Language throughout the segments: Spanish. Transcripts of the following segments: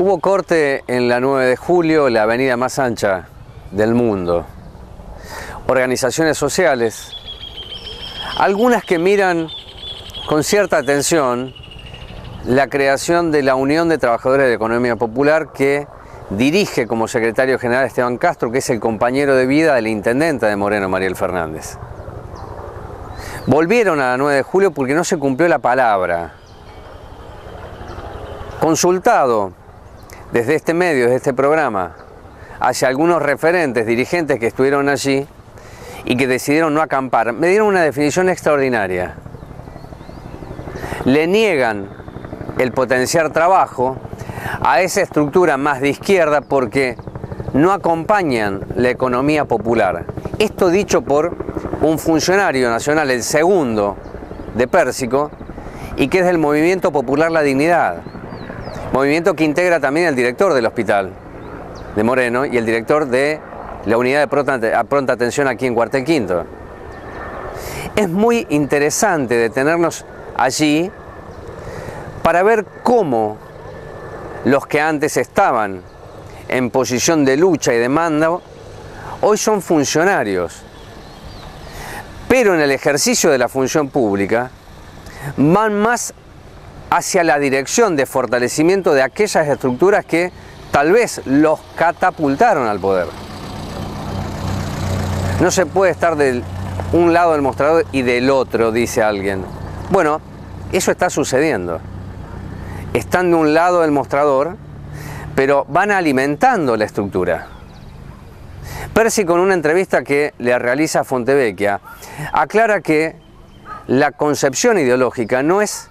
Hubo corte en la 9 de julio, la avenida más ancha del mundo. Organizaciones sociales, algunas que miran con cierta atención la creación de la Unión de Trabajadores de la Economía Popular, que dirige como secretario general Esteban Castro, que es el compañero de vida de la intendenta de Moreno, Mariel Fernández. Volvieron a la 9 de julio porque no se cumplió la palabra. Consultado desde este medio, desde este programa, hacia algunos referentes, dirigentes que estuvieron allí y que decidieron no acampar, me dieron una definición extraordinaria. Le niegan el potenciar trabajo a esa estructura más de izquierda porque no acompañan la economía popular. Esto dicho por un funcionario nacional, el segundo de Pérsico, y que es del Movimiento Popular La Dignidad. Movimiento que integra también el director del hospital de Moreno y el director de la unidad de pronta atención aquí en Cuartel Quinto. Es muy interesante detenernos allí para ver cómo los que antes estaban en posición de lucha y de mando, hoy son funcionarios. Pero en el ejercicio de la función pública van más hacia la dirección de fortalecimiento de aquellas estructuras que tal vez los catapultaron al poder. No se puede estar de un lado del mostrador y del otro, dice alguien. Bueno, eso está sucediendo. Están de un lado del mostrador, pero van alimentando la estructura. Pérsico, en una entrevista que le realiza a Fontevecchia, aclara que la concepción ideológica no es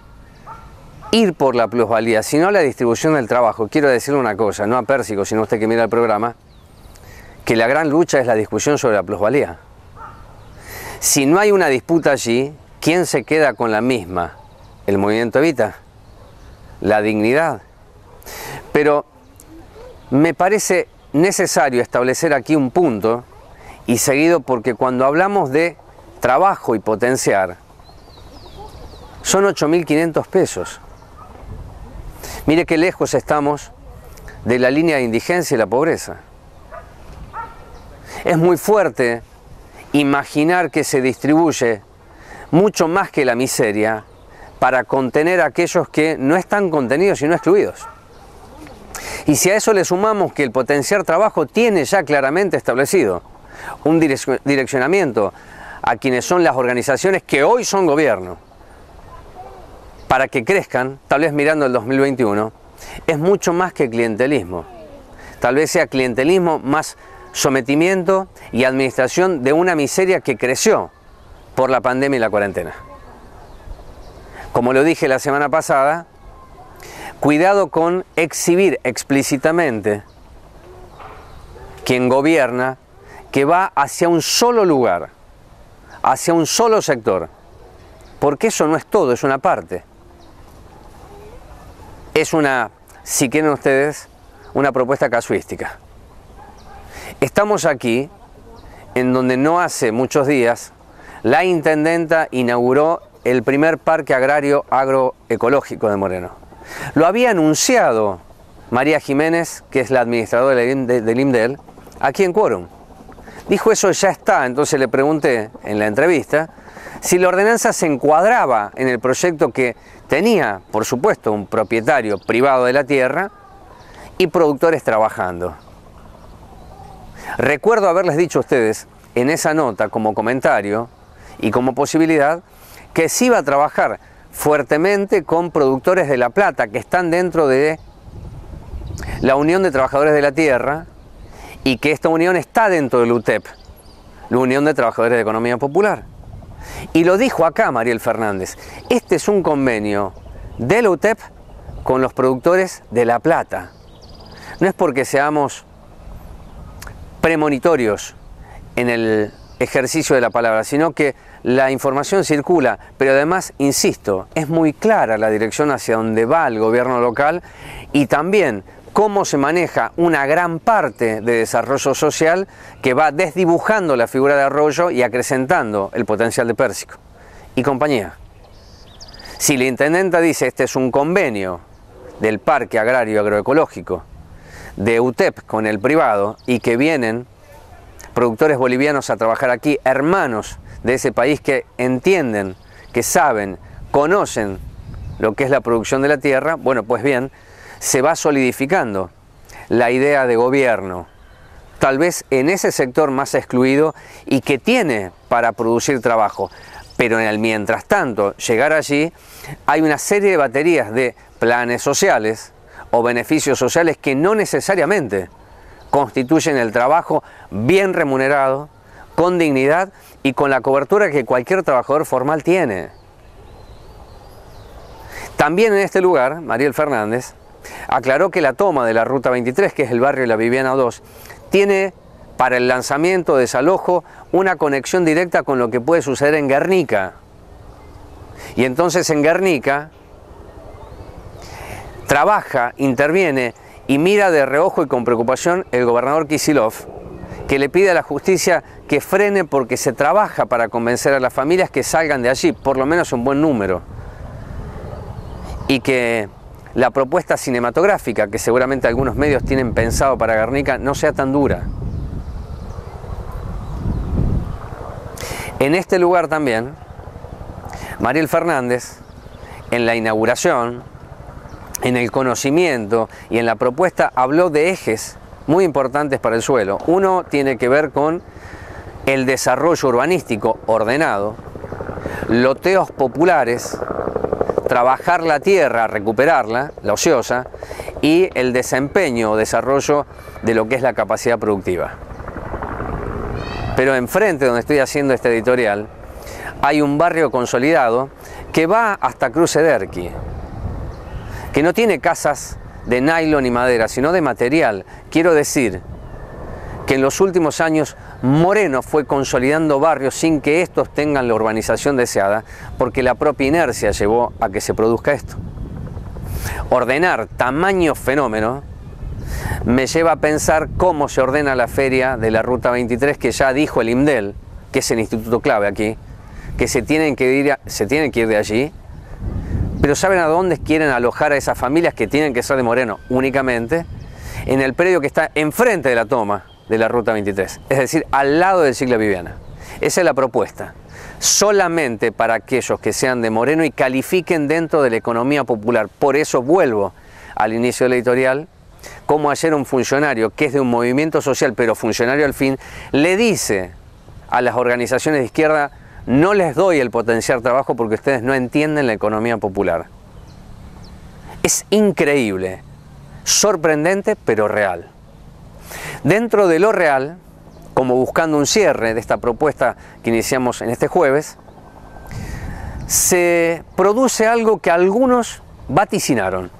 ir por la plusvalía, sino la distribución del trabajo. Quiero decirle una cosa, no a Pérsico, sino a usted que mira el programa, que la gran lucha es la discusión sobre la plusvalía. Si no hay una disputa allí, ¿quién se queda con la misma? ¿El movimiento Evita? ¿La dignidad? Pero me parece necesario establecer aquí un punto, y seguido, porque cuando hablamos de trabajo y potenciar, son 8.500 pesos. Mire qué lejos estamos de la línea de indigencia y la pobreza. Es muy fuerte imaginar que se distribuye mucho más que la miseria para contener a aquellos que no están contenidos sino excluidos. Y si a eso le sumamos que el potenciar trabajo tiene ya claramente establecido un direccionamiento a quienes son las organizaciones que hoy son gobierno, para que crezcan, tal vez mirando el 2021, es mucho más que clientelismo. Tal vez sea clientelismo más sometimiento y administración de una miseria que creció por la pandemia y la cuarentena. Como lo dije la semana pasada, cuidado con exhibir explícitamente quien gobierna que va hacia un solo lugar, hacia un solo sector, porque eso no es todo, es una parte. Es una, si quieren ustedes, una propuesta casuística. Estamos aquí, en donde no hace muchos días, la intendenta inauguró el primer parque agrario agroecológico de Moreno. Lo había anunciado María Jiménez, que es la administradora del IMDEL, aquí en Quórum. Dijo, eso ya está. Entonces le pregunté en la entrevista si la ordenanza se encuadraba en el proyecto que tenía, por supuesto, un propietario privado de la tierra y productores trabajando. Recuerdo haberles dicho a ustedes en esa nota como comentario y como posibilidad que se iba a trabajar fuertemente con productores de La Plata que están dentro de la Unión de Trabajadores de la Tierra y que esta unión está dentro del UTEP, la Unión de Trabajadores de Economía Popular. Y lo dijo acá Mariel Fernández, este es un convenio de la UTEP con los productores de La Plata. No es porque seamos premonitorios en el ejercicio de la palabra, sino que la información circula, pero además, insisto, es muy clara la dirección hacia donde va el gobierno local y también cómo se maneja una gran parte de desarrollo social que va desdibujando la figura de Arroyo y acrecentando el potencial de Pérsico y compañía. Si la intendenta dice este es un convenio del parque agrario agroecológico, de UTEP con el privado, y que vienen productores bolivianos a trabajar aquí, hermanos de ese país que entienden, que saben, conocen lo que es la producción de la tierra, bueno, pues bien, se va solidificando la idea de gobierno, tal vez en ese sector más excluido y que tiene para producir trabajo. Pero en el mientras tanto, llegar allí, hay una serie de baterías de planes sociales o beneficios sociales que no necesariamente constituyen el trabajo bien remunerado, con dignidad y con la cobertura que cualquier trabajador formal tiene. También en este lugar, Mariel Fernández aclaró que la toma de la Ruta 23, que es el barrio de la Viviana 2, tiene para el lanzamiento, desalojo, una conexión directa con lo que puede suceder en Guernica. Y entonces en Guernica trabaja, interviene y mira de reojo y con preocupación el gobernador Kicillof, que le pide a la justicia que frene porque se trabaja para convencer a las familias que salgan de allí, por lo menos un buen número. Y que la propuesta cinematográfica, que seguramente algunos medios tienen pensado para Guernica, no sea tan dura. En este lugar también, Mariel Fernández, en la inauguración, en el conocimiento y en la propuesta, habló de ejes muy importantes para el suelo. Uno tiene que ver con el desarrollo urbanístico ordenado, loteos populares, trabajar la tierra, recuperarla, la ociosa, y el desempeño o desarrollo de lo que es la capacidad productiva. Pero enfrente, donde estoy haciendo este editorial, hay un barrio consolidado que va hasta Cruce Derqui, que no tiene casas de nylon y madera, sino de material. Quiero decir que en los últimos años Moreno fue consolidando barrios sin que estos tengan la urbanización deseada, porque la propia inercia llevó a que se produzca esto. Ordenar tamaño fenómeno me lleva a pensar cómo se ordena la feria de la Ruta 23, que ya dijo el IMDEL, que es el instituto clave aquí, que se tienen que ir de allí. Pero ¿saben a dónde quieren alojar a esas familias que tienen que ser de Moreno únicamente? En el predio que está enfrente de la toma de la Ruta 23, es decir, al lado del Sigla Viviana. Esa es la propuesta. Solamente para aquellos que sean de Moreno y califiquen dentro de la economía popular. Por eso vuelvo al inicio del editorial, como ayer un funcionario que es de un movimiento social, pero funcionario al fin, le dice a las organizaciones de izquierda: no les doy el potenciar trabajo porque ustedes no entienden la economía popular. Es increíble, sorprendente, pero real. Dentro de lo real, como buscando un cierre de esta propuesta que iniciamos en este jueves, se produce algo que algunos vaticinaron.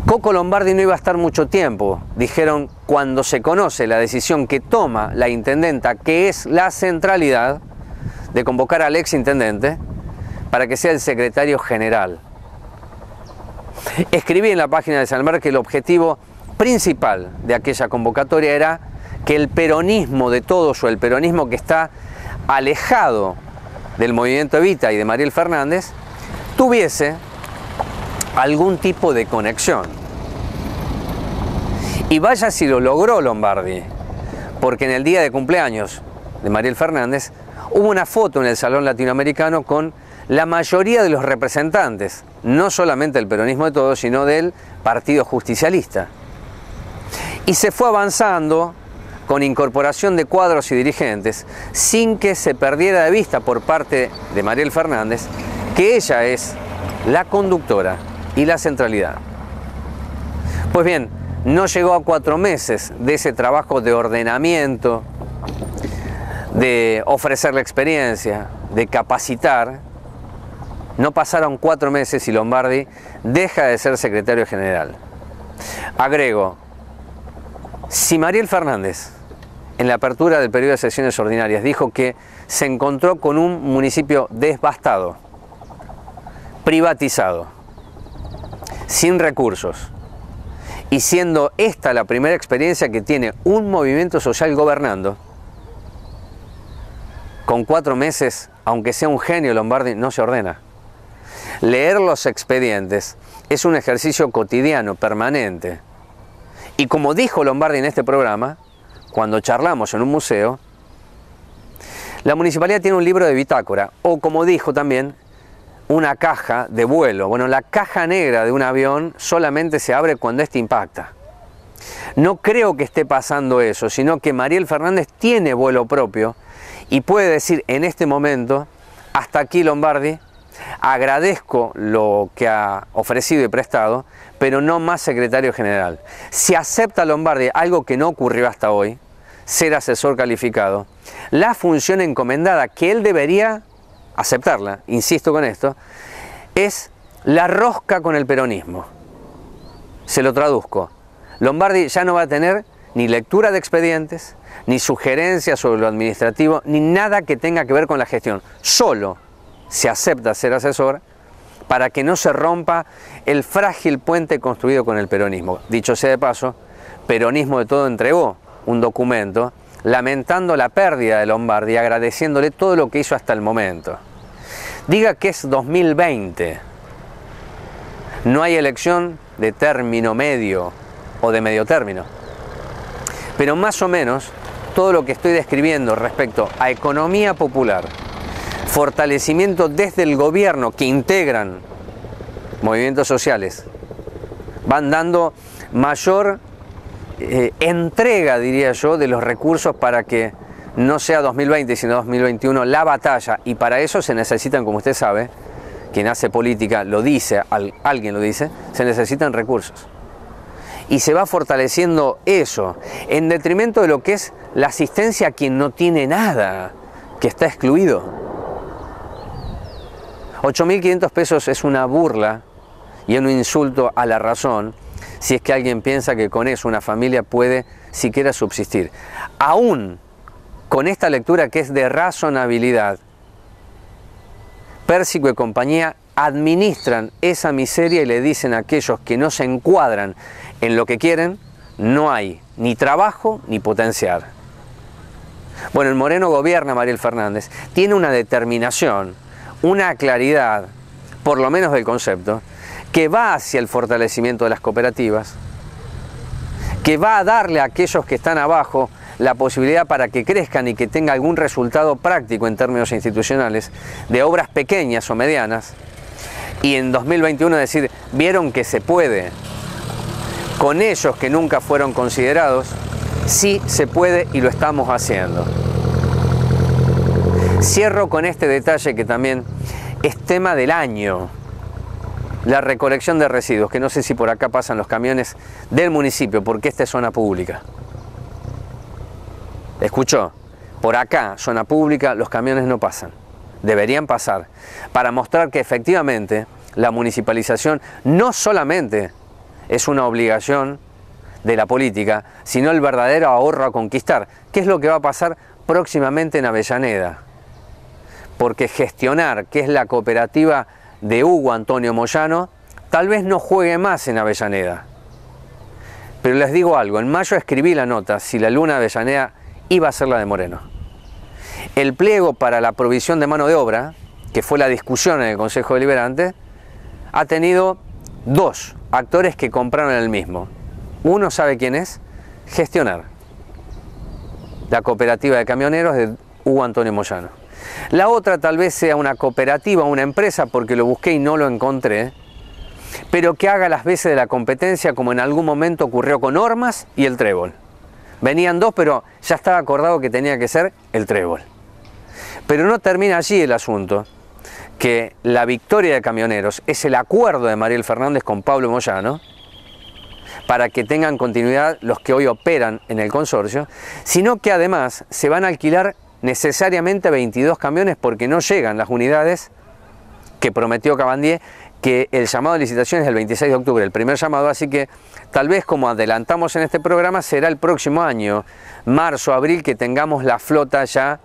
Coco Lombardi no iba a estar mucho tiempo, dijeron cuando se conoce la decisión que toma la intendenta, que es la centralidad de convocar al ex intendente para que sea el secretario general. Escribí en la página de Salmer que el objetivo principal de aquella convocatoria era que el peronismo de todos, o el peronismo que está alejado del movimiento Evita y de Mariel Fernández, tuviese algún tipo de conexión. Y vaya si lo logró Lombardi, porque en el día de cumpleaños de Mariel Fernández hubo una foto en el Salón Latinoamericano con la mayoría de los representantes, no solamente del peronismo de todos, sino del Partido Justicialista. Y se fue avanzando con incorporación de cuadros y dirigentes, sin que se perdiera de vista por parte de Mariel Fernández que ella es la conductora y la centralidad. Pues bien, no llegó a 4 meses de ese trabajo de ordenamiento, de ofrecer la experiencia, de capacitar. No pasaron 4 meses y Lombardi deja de ser secretario general. Agrego, si Mariel Fernández, en la apertura del periodo de sesiones ordinarias, dijo que se encontró con un municipio devastado, privatizado, sin recursos, y siendo esta la primera experiencia que tiene un movimiento social gobernando, con 4 meses, aunque sea un genio Lombardi, no se ordena. Leer los expedientes es un ejercicio cotidiano, permanente. Y como dijo Lombardi en este programa, cuando charlamos en un museo, la municipalidad tiene un libro de bitácora, o como dijo también, una caja de vuelo. Bueno, la caja negra de un avión solamente se abre cuando éste impacta. No creo que esté pasando eso, sino que Mariel Fernández tiene vuelo propio y puede decir en este momento, hasta aquí Lombardi, agradezco lo que ha ofrecido y prestado, pero no más secretario general. Si acepta Lombardi algo que no ocurrió hasta hoy, ser asesor calificado, la función encomendada que él debería aceptarla, insisto con esto, es la rosca con el peronismo. Se lo traduzco. Lombardi ya no va a tener ni lectura de expedientes, ni sugerencias sobre lo administrativo, ni nada que tenga que ver con la gestión. Solo se acepta ser asesor para que no se rompa el frágil puente construido con el peronismo. Dicho sea de paso, Peronismo de Todo entregó un documento lamentando la pérdida de Lombardi y agradeciéndole todo lo que hizo hasta el momento. Diga que es 2020. No hay elección de término medio o de medio término. Pero más o menos todo lo que estoy describiendo respecto a economía popular, fortalecimiento desde el gobierno que integran movimientos sociales, van dando mayor entrega, diría yo, de los recursos para que no sea 2020 sino 2021 la batalla, y para eso se necesitan, como usted sabe, quien hace política lo dice, alguien lo dice, se necesitan recursos. Y se va fortaleciendo eso, en detrimento de lo que es la asistencia a quien no tiene nada, que está excluido. 8.500 pesos es una burla y un insulto a la razón, si es que alguien piensa que con eso una familia puede siquiera subsistir. Aún con esta lectura que es de razonabilidad, Pérsico y compañía administran esa miseria y le dicen a aquellos que no se encuadran en lo que quieren, no hay ni trabajo ni potenciar. Bueno, el Moreno gobierna, Mariel Fernández, tiene una determinación, una claridad, por lo menos del concepto, que va hacia el fortalecimiento de las cooperativas, que va a darle a aquellos que están abajo la posibilidad para que crezcan y que tenga algún resultado práctico en términos institucionales, de obras pequeñas o medianas, y en 2021 decir, vieron que se puede, con ellos que nunca fueron considerados, sí se puede y lo estamos haciendo. Cierro con este detalle que también es tema del año, la recolección de residuos, que no sé si por acá pasan los camiones del municipio, porque esta es zona pública. ¿Escuchó? Por acá, zona pública, los camiones no pasan. Deberían pasar, para mostrar que efectivamente la municipalización no solamente es una obligación de la política, sino el verdadero ahorro a conquistar. ¿Qué es lo que va a pasar próximamente en Avellaneda? Porque gestionar, que es la cooperativa de Hugo Antonio Moyano, tal vez no juegue más en Avellaneda. Pero les digo algo, en mayo escribí la nota si la luna de Avellaneda iba a ser la de Moreno. El pliego para la provisión de mano de obra, que fue la discusión en el Consejo Deliberante, ha tenido dos actores que compraron el mismo. Uno, ¿sabe quién es? Gestionar. La cooperativa de camioneros de Hugo Antonio Moyano. La otra tal vez sea una cooperativa o una empresa, porque lo busqué y no lo encontré, pero que haga las veces de la competencia, como en algún momento ocurrió con Ormas y el Trébol. Venían dos, pero ya estaba acordado que tenía que ser el Trébol. Pero no termina allí el asunto, que la victoria de camioneros es el acuerdo de Mariel Fernández con Pablo Moyano, para que tengan continuidad los que hoy operan en el consorcio, sino que además se van a alquilar necesariamente 22 camiones, porque no llegan las unidades que prometió Cabandier, que el llamado de licitación es el 26 de octubre, el primer llamado, así que tal vez, como adelantamos en este programa, será el próximo año, marzo, abril, que tengamos la flota ya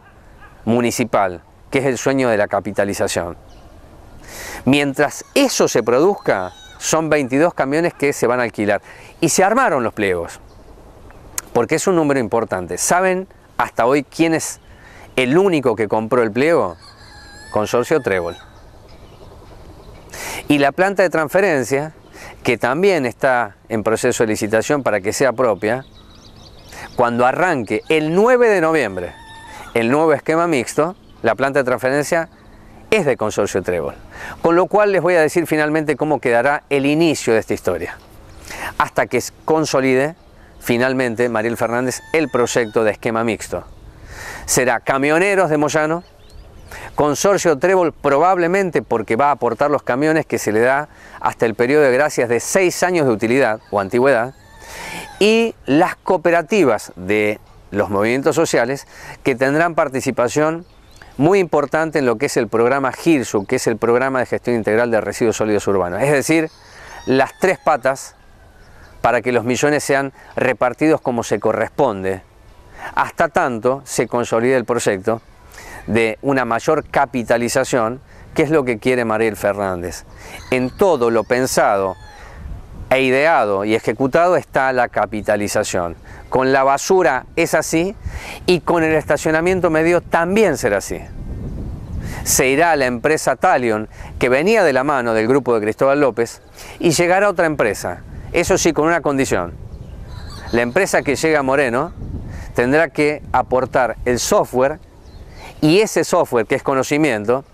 municipal, que es el sueño de la capitalización. Mientras eso se produzca, son 22 camiones que se van a alquilar. Y se armaron los pliegos, porque es un número importante. ¿Saben hasta hoy quién es el único que compró el pliego? Consorcio Trébol. Y la planta de transferencia que también está en proceso de licitación para que sea propia, cuando arranque el 9 de noviembre el nuevo esquema mixto, la planta de transferencia es de Consorcio Trébol. Con lo cual les voy a decir finalmente cómo quedará el inicio de esta historia, hasta que consolide finalmente Mariel Fernández el proyecto de esquema mixto. Será Camioneros de Moyano, Consorcio Trébol probablemente porque va a aportar los camiones que se le da hasta el periodo de gracias de 6 años de utilidad o antigüedad, y las cooperativas de los movimientos sociales que tendrán participación muy importante en lo que es el programa GIRSU, que es el Programa de Gestión Integral de Residuos Sólidos Urbanos. Es decir, las 3 patas para que los millones sean repartidos como se corresponde, hasta tanto se consolide el proyecto de una mayor capitalización, que es lo que quiere Mariel Fernández. En todo lo pensado e ideado y ejecutado está la capitalización. Con la basura es así, y con el estacionamiento medio también será así. Se irá a la empresa Talion, que venía de la mano del grupo de Cristóbal López, y llegará otra empresa. Eso sí, con una condición. La empresa que llega a Moreno tendrá que aportar el software, y ese software, que es conocimiento,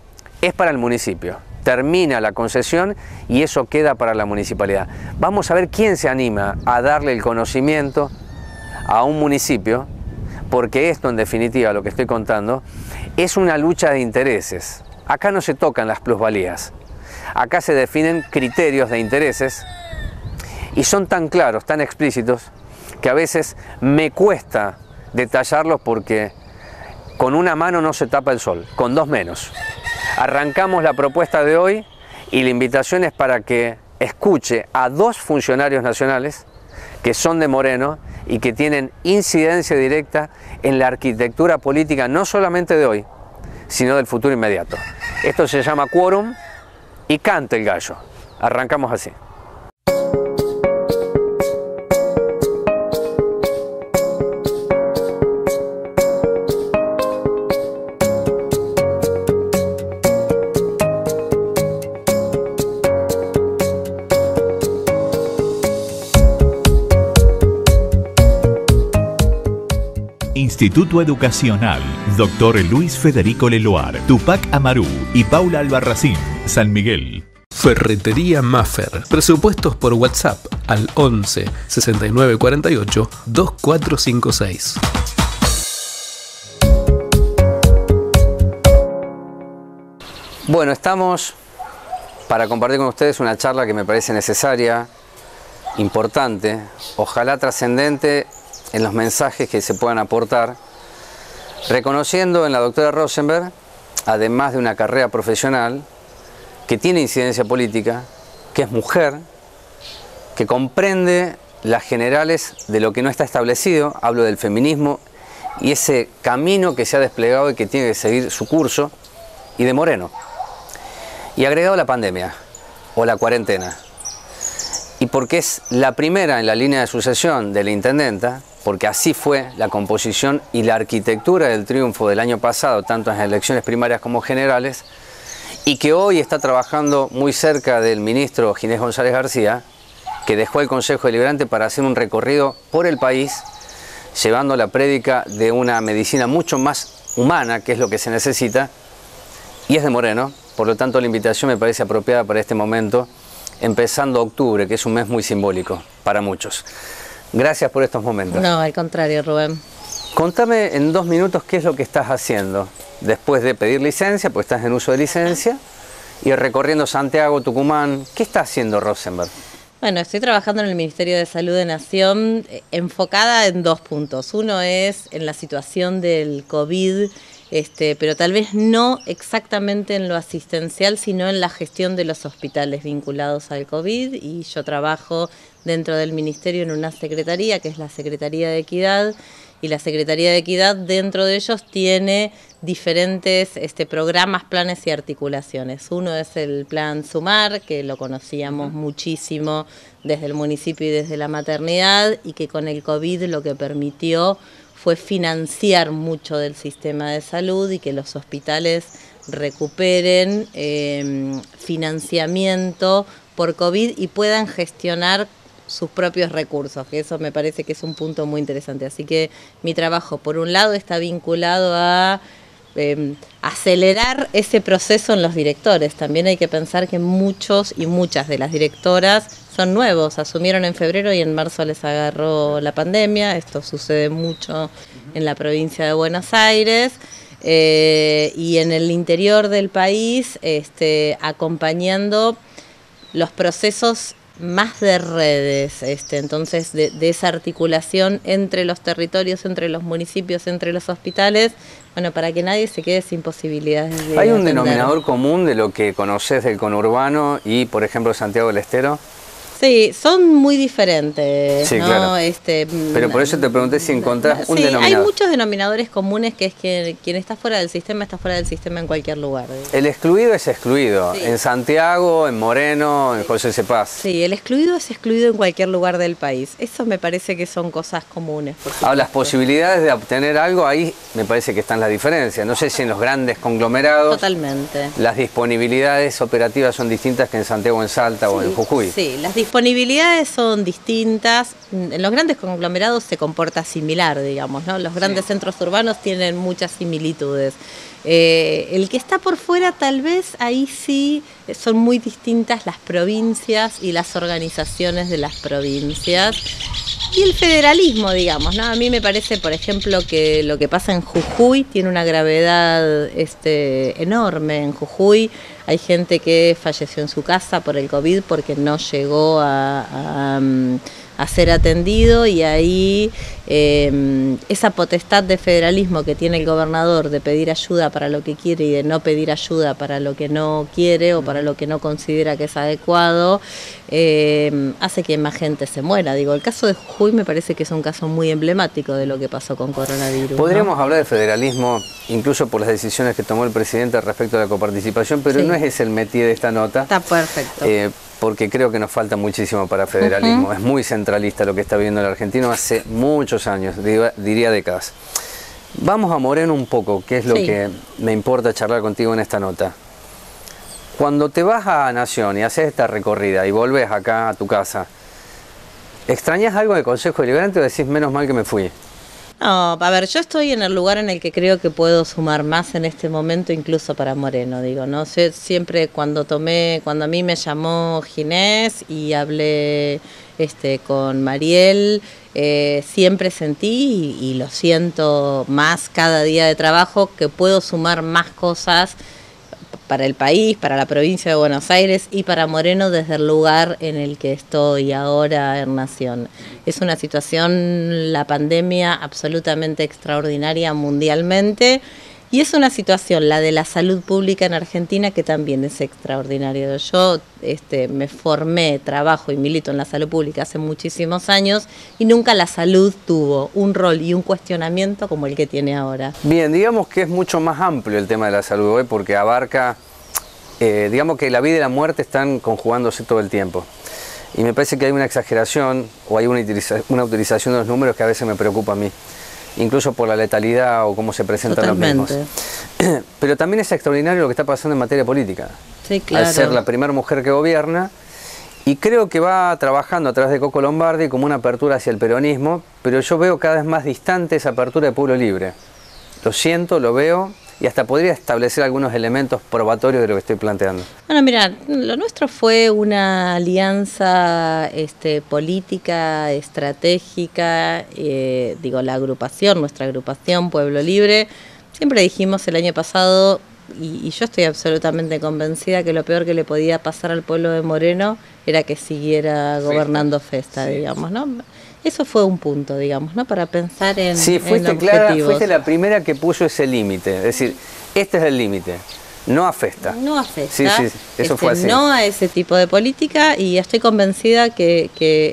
es para el municipio. Termina la concesión y eso queda para la municipalidad. Vamos a ver quién se anima a darle el conocimiento a un municipio, porque esto, en definitiva, lo que estoy contando, es una lucha de intereses. Acá no se tocan las plusvalías. Acá se definen criterios de intereses y son tan claros, tan explícitos, que a veces me cuesta detallarlos porque con una mano no se tapa el sol, con 2 menos. Arrancamos la propuesta de hoy y la invitación es para que escuche a 2 funcionarios nacionales que son de Moreno y que tienen incidencia directa en la arquitectura política no solamente de hoy, sino del futuro inmediato. Esto se llama quórum y canta el gallo. Arrancamos así. Instituto Educacional Dr. Luis Federico Leloir, Tupac Amaru y Paula Albarracín, San Miguel. Ferretería Maffer. Presupuestos por WhatsApp al 11 69 48 2456. Bueno, estamos para compartir con ustedes una charla que me parece necesaria, importante, ojalá trascendente en los mensajes que se puedan aportar, reconociendo en la doctora Rosenberg, además de una carrera profesional, que tiene incidencia política, que es mujer, que comprende las generales de lo que no está establecido, hablo del feminismo y ese camino que se ha desplegado y que tiene que seguir su curso, y de Moreno. Y agregado la pandemia o la cuarentena. Y porque es la primera en la línea de sucesión de la intendenta, porque así fue la composición y la arquitectura del triunfo del año pasado, tanto en las elecciones primarias como generales, y que hoy está trabajando muy cerca del ministro Ginés González García, que dejó el Consejo Deliberante para hacer un recorrido por el país, llevando la prédica de una medicina mucho más humana, que es lo que se necesita, y es de Moreno. Por lo tanto, la invitación me parece apropiada para este momento, empezando octubre, que es un mes muy simbólico para muchos. Gracias por estos momentos. No, al contrario, Rubén. Contame en 2 minutos qué es lo que estás haciendo después de pedir licencia, pues estás en uso de licencia, y recorriendo Santiago, Tucumán. ¿Qué está haciendo Rosenberg? Bueno, estoy trabajando en el Ministerio de Salud de Nación enfocada en 2 puntos. Uno es en la situación del COVID, pero tal vez no exactamente en lo asistencial, sino en la gestión de los hospitales vinculados al COVID, y yo trabajo dentro del Ministerio en una secretaría, que es la Secretaría de Equidad, y la Secretaría de Equidad dentro de ellos tiene diferentes programas, planes y articulaciones. Uno es el Plan Sumar, que lo conocíamos muchísimo desde el municipio y desde la maternidad, y que con el COVID lo que permitió fue financiar mucho del sistema de salud y que los hospitales recuperen financiamiento por COVID y puedan gestionar sus propios recursos, que eso me parece que es un punto muy interesante. Así que mi trabajo, por un lado, está vinculado a acelerar ese proceso en los directores. También hay que pensar que muchos y muchas de las directoras son nuevos, asumieron en febrero y en marzo les agarró la pandemia. Esto sucede mucho en la provincia de Buenos Aires. Y en el interior del país, acompañando los procesos más de redes, entonces de esa articulación entre los territorios, entre los municipios, entre los hospitales, bueno, para que nadie se quede sin posibilidades de ¿Hay un atender. denominador común de lo que conoces del conurbano y, por ejemplo, Santiago del Estero? Sí, son muy diferentes, sí, ¿no? Claro. Pero por eso te pregunté si encontrás un denominador. Hay muchos denominadores comunes, que es que quien está fuera del sistema en cualquier lugar. El excluido es excluido, Sí. en Santiago, en Moreno, en José Cepaz. Sí, el excluido es excluido en cualquier lugar del país. Eso me parece que son cosas comunes. Ahora, las posibilidades de obtener algo, ahí me parece que están las diferencias. No sé si en los grandes conglomerados Totalmente. las disponibilidades operativas son distintas que en Santiago, en Salta o en Jujuy. Sí, las disponibilidades son distintas. En los grandes conglomerados se comporta similar, digamos, ¿no? Los grandes centros urbanos tienen muchas similitudes. El que está por fuera, tal vez ahí sí son muy distintas las provincias y las organizaciones de las provincias. Y el federalismo, digamos, ¿no? A mí me parece, por ejemplo, que lo que pasa en Jujuy tiene una gravedad enorme. En Jujuy hay gente que falleció en su casa por el COVID porque no llegó a ser atendido, y ahí esa potestad de federalismo que tiene el gobernador de pedir ayuda para lo que quiere y de no pedir ayuda para lo que no quiere o para lo que no considera que es adecuado, hace que más gente se muera. Digo, el caso de Jujuy me parece que es un caso muy emblemático de lo que pasó con coronavirus. Podríamos hablar de federalismo incluso por las decisiones que tomó el presidente respecto a la coparticipación, pero Sí. no es ese el métier de esta nota. Está perfecto. Porque creo que nos falta muchísimo para federalismo. Es muy centralista lo que está viviendo el argentino hace muchos años, diría décadas. Vamos a Moreno un poco, que es lo Sí. que me importa charlar contigo en esta nota. Cuando te vas a Nación y haces esta recorrida y volves acá a tu casa, ¿extrañas algo del Consejo Deliberante o decís menos mal que me fui? No, a ver, yo estoy en el lugar en el que creo que puedo sumar más en este momento, incluso para Moreno, digo, ¿no? Sé, siempre cuando a mí me llamó Ginés y hablé con Mariel, siempre sentí, y lo siento más cada día de trabajo, que puedo sumar más cosas para el país, para la provincia de Buenos Aires y para Moreno desde el lugar en el que estoy ahora en Nación. Es una situación, la pandemia, absolutamente extraordinaria mundialmente, y es una situación, la de la salud pública en Argentina, que también es extraordinaria. Yo me formé, trabajo y milito en la salud pública hace muchísimos años, y nunca la salud tuvo un rol y un cuestionamiento como el que tiene ahora. Bien, digamos que es mucho más amplio el tema de la salud hoy porque abarca, digamos que la vida y la muerte están conjugándose todo el tiempo. Y me parece que hay una exageración o hay una utilización de los números que a veces me preocupa a mí, incluso por la letalidad o cómo se presentan Totalmente. los mismos. Pero también es extraordinario lo que está pasando en materia política. Sí, claro. Al ser la primera mujer que gobierna, y creo que va trabajando a través de Coco Lombardi como una apertura hacia el peronismo, pero yo veo cada vez más distante esa apertura de Pueblo Libre. Lo siento, lo veo, y hasta podría establecer algunos elementos probatorios de lo que estoy planteando. Bueno, mira, lo nuestro fue una alianza política, estratégica, la agrupación, nuestra agrupación Pueblo Libre. Siempre dijimos el año pasado, y yo estoy absolutamente convencida, que lo peor que le podía pasar al pueblo de Moreno era que siguiera gobernando Festa, digamos, ¿no? Eso fue un punto, digamos, ¿no? Para pensar en Sí, fuiste en clara, objetivos. fuiste la primera que puso ese límite, es decir, este es el límite, no a Festa. No a Festa, Sí, eso fue así. no a ese tipo de política, y estoy convencida que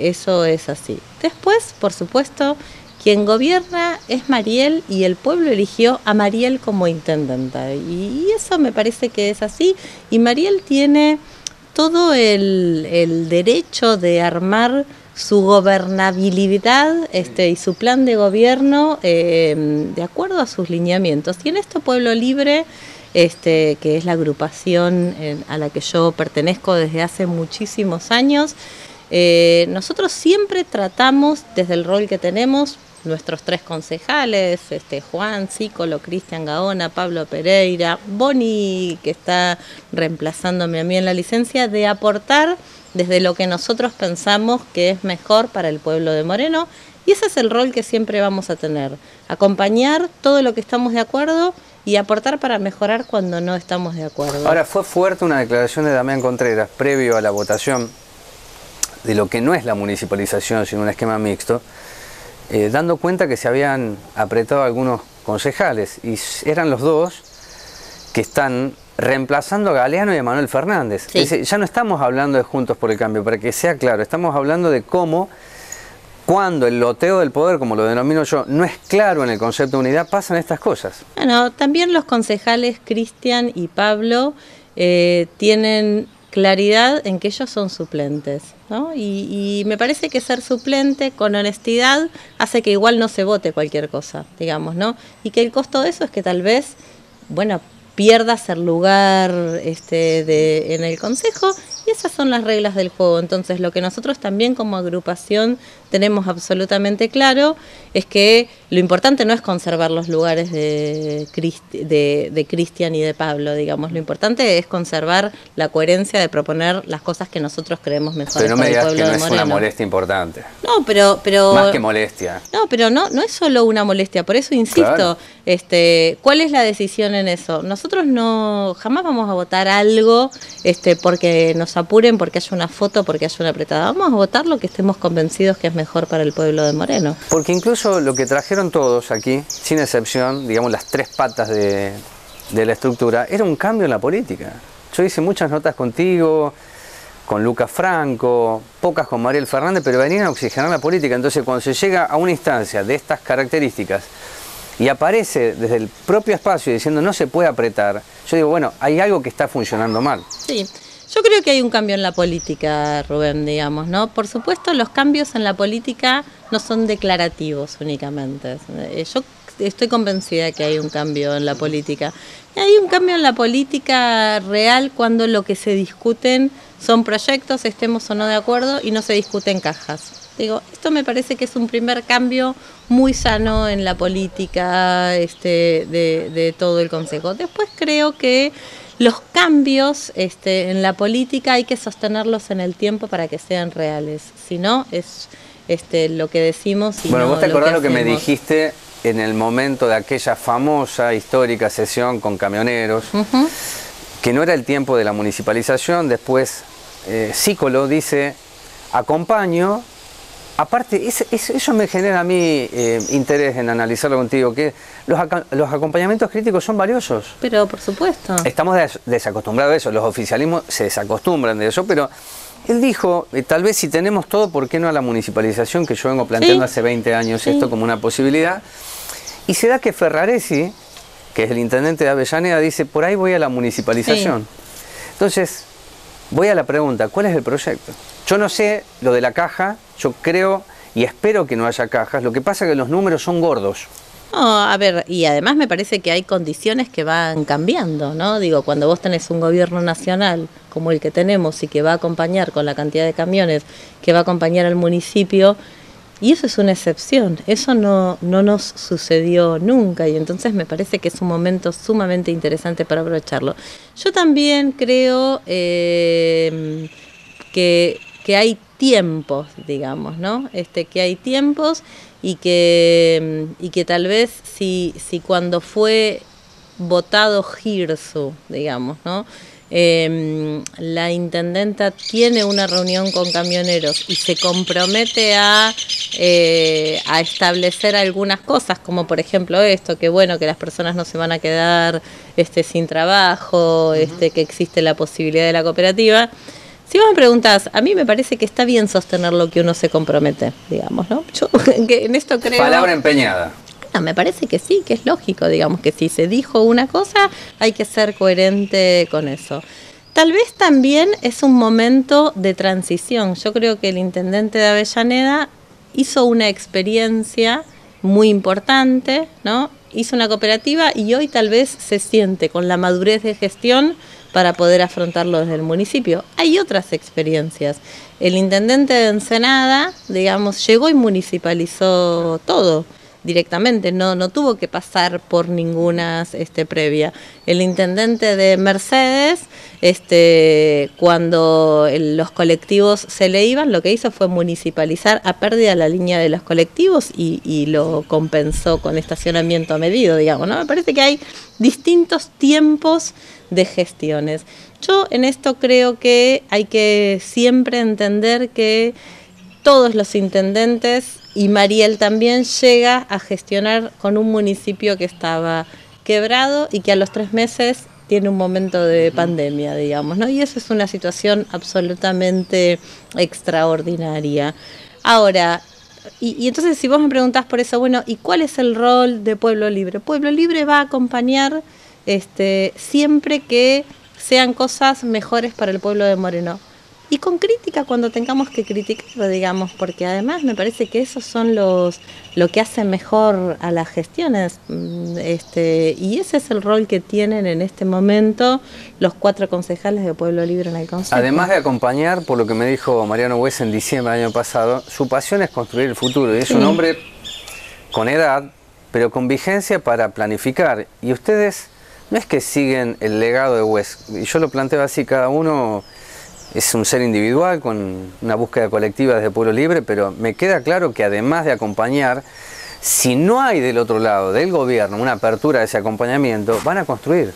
eso es así. Después, por supuesto, quien gobierna es Mariel, y el pueblo eligió a Mariel como intendenta, y eso me parece que es así, y Mariel tiene todo el derecho de armar su gobernabilidad y su plan de gobierno de acuerdo a sus lineamientos. Y en esto Pueblo Libre que es la agrupación a la que yo pertenezco desde hace muchísimos años. Nosotros siempre tratamos, desde el rol que tenemos, nuestros 3 concejales, Juan Cícolo, Cristian Gaona, Pablo Pereira, Boni, que está reemplazándome a mí en la licencia, de aportar desde lo que nosotros pensamos que es mejor para el pueblo de Moreno, y ese es el rol que siempre vamos a tener, acompañar todo lo que estamos de acuerdo y aportar para mejorar cuando no estamos de acuerdo. Ahora, fue fuerte una declaración de Damián Contreras previo a la votación de lo que no es la municipalización, sino un esquema mixto, dando cuenta que se habían apretado algunos concejales, y eran los 2 que están reemplazando a Galeano y a Manuel Fernández. Sí. Es decir, ya no estamos hablando de Juntos por el Cambio, para que sea claro, estamos hablando de cómo, cuando el loteo del poder, como lo denomino yo, no es claro en el concepto de unidad, pasan estas cosas. Bueno, también los concejales Cristian y Pablo tienen claridad en que ellos son suplentes, ¿no? Y me parece que ser suplente con honestidad hace que igual no se vote cualquier cosa, digamos, ¿no? Y que el costo de eso es que tal vez, bueno, pierdas el lugar en el consejo, y esas son las reglas del juego. Entonces, lo que nosotros también como agrupación tenemos absolutamente claro es que lo importante no es conservar los lugares de Cristian y de Pablo, digamos. Lo importante es conservar la coherencia de proponer las cosas que nosotros creemos mejores para el pueblo de Moreno. Pero no me digas que no es una molestia importante. No, pero más que molestia. No, pero no es solo una molestia, por eso insisto, claro. ¿Cuál es la decisión en eso? Nosotros jamás vamos a votar algo porque nos apuren, porque haya una foto, porque haya una apretada. Vamos a votar lo que estemos convencidos que es mejor para el pueblo de Moreno. Porque incluso lo que trajeron todos aquí, sin excepción, digamos las 3 patas de la estructura, era un cambio en la política. Yo hice muchas notas contigo, con Lucas Franco, pocas con Mariel Fernández, pero venían a oxigenar la política. Entonces, cuando se llega a una instancia de estas características y aparece desde el propio espacio diciendo no se puede apretar, yo digo, bueno, hay algo que está funcionando mal. Sí. Yo creo que hay un cambio en la política, Rubén, digamos, ¿no? Por supuesto, los cambios en la política no son declarativos únicamente. Yo estoy convencida de que hay un cambio en la política. Y hay un cambio en la política real cuando lo que se discuten son proyectos, estemos o no de acuerdo, y no se discuten cajas. Digo, esto me parece que es un primer cambio muy sano en la política de todo el Consejo. Después creo que los cambios en la política hay que sostenerlos en el tiempo para que sean reales. Si no, es lo que decimos y bueno, no vos te acordás lo que me hacemos. dijiste en el momento de aquella famosa, histórica sesión con camioneros, que no era el tiempo de la municipalización. Después Cícolo dice, acompaño. Aparte, eso me genera a mí interés en analizarlo contigo, que los acompañamientos críticos son valiosos. Pero por supuesto. Estamos desacostumbrados a eso, los oficialismos se desacostumbran de eso, pero él dijo, tal vez si tenemos todo, ¿por qué no a la municipalización? Que yo vengo planteando hace 20 años esto como una posibilidad. Y se da que Ferraresi, que es el intendente de Avellaneda, dice, por ahí voy a la municipalización. Entonces, voy a la pregunta, ¿cuál es el proyecto? Yo no sé lo de la caja, yo creo y espero que no haya cajas, lo que pasa es que los números son gordos. No, a ver, y además me parece que hay condiciones que van cambiando, ¿no? Digo, cuando vos tenés un gobierno nacional como el que tenemos y que va a acompañar con la cantidad de camiones, que va a acompañar al municipio, y eso es una excepción, eso no nos sucedió nunca, y entonces me parece que es un momento sumamente interesante para aprovecharlo. Yo también creo que hay tiempos, digamos, ¿no? Que hay tiempos y que tal vez si cuando fue votado Girsu, digamos, ¿no? La intendenta tiene una reunión con camioneros y se compromete a establecer algunas cosas, como por ejemplo esto, que bueno, que las personas no se van a quedar sin trabajo, que existe la posibilidad de la cooperativa. Si vos me preguntás, a mí me parece que está bien sostener lo que uno se compromete, digamos, ¿no? Yo que en esto creo... Palabra empeñada. No, me parece que sí, que es lógico, digamos, que si se dijo una cosa, hay que ser coherente con eso. Tal vez también es un momento de transición. Yo creo que el intendente de Avellaneda hizo una experiencia muy importante, ¿no? hizo una cooperativa y hoy tal vez se siente con la madurez de gestión para poder afrontarlo desde el municipio. Hay otras experiencias. El intendente de Ensenada, digamos, llegó y municipalizó todo directamente, no tuvo que pasar por ninguna previa. El intendente de Mercedes, cuando los colectivos se le iban, lo que hizo fue municipalizar a pérdida la línea de los colectivos y lo compensó con estacionamiento a medido, digamos, ¿no? Me parece que hay distintos tiempos de gestiones. Yo en esto creo que hay que siempre entender que todos los intendentes, y Mariel también, llega a gestionar con un municipio que estaba quebrado y que a los 3 meses tiene un momento de pandemia, digamos, ¿no? Y eso es una situación absolutamente extraordinaria. Ahora, y entonces si vos me preguntás por eso, bueno, ¿y cuál es el rol de Pueblo Libre? Pueblo Libre va a acompañar siempre que sean cosas mejores para el pueblo de Moreno. Y con crítica cuando tengamos que criticar, digamos, porque además me parece que esos son lo que hace mejor a las gestiones. Y ese es el rol que tienen en este momento los 4 concejales de Pueblo Libre en el Consejo. Además de acompañar, por lo que me dijo Mariano Bues en diciembre del año pasado, su pasión es construir el futuro. Y es un hombre con edad, pero con vigencia para planificar. Y ustedes no es que siguen el legado de Bues. Y yo lo planteo así, cada uno es un ser individual con una búsqueda colectiva desde Pueblo Libre, pero me queda claro que además de acompañar, si no hay del otro lado del gobierno una apertura de ese acompañamiento, van a construir.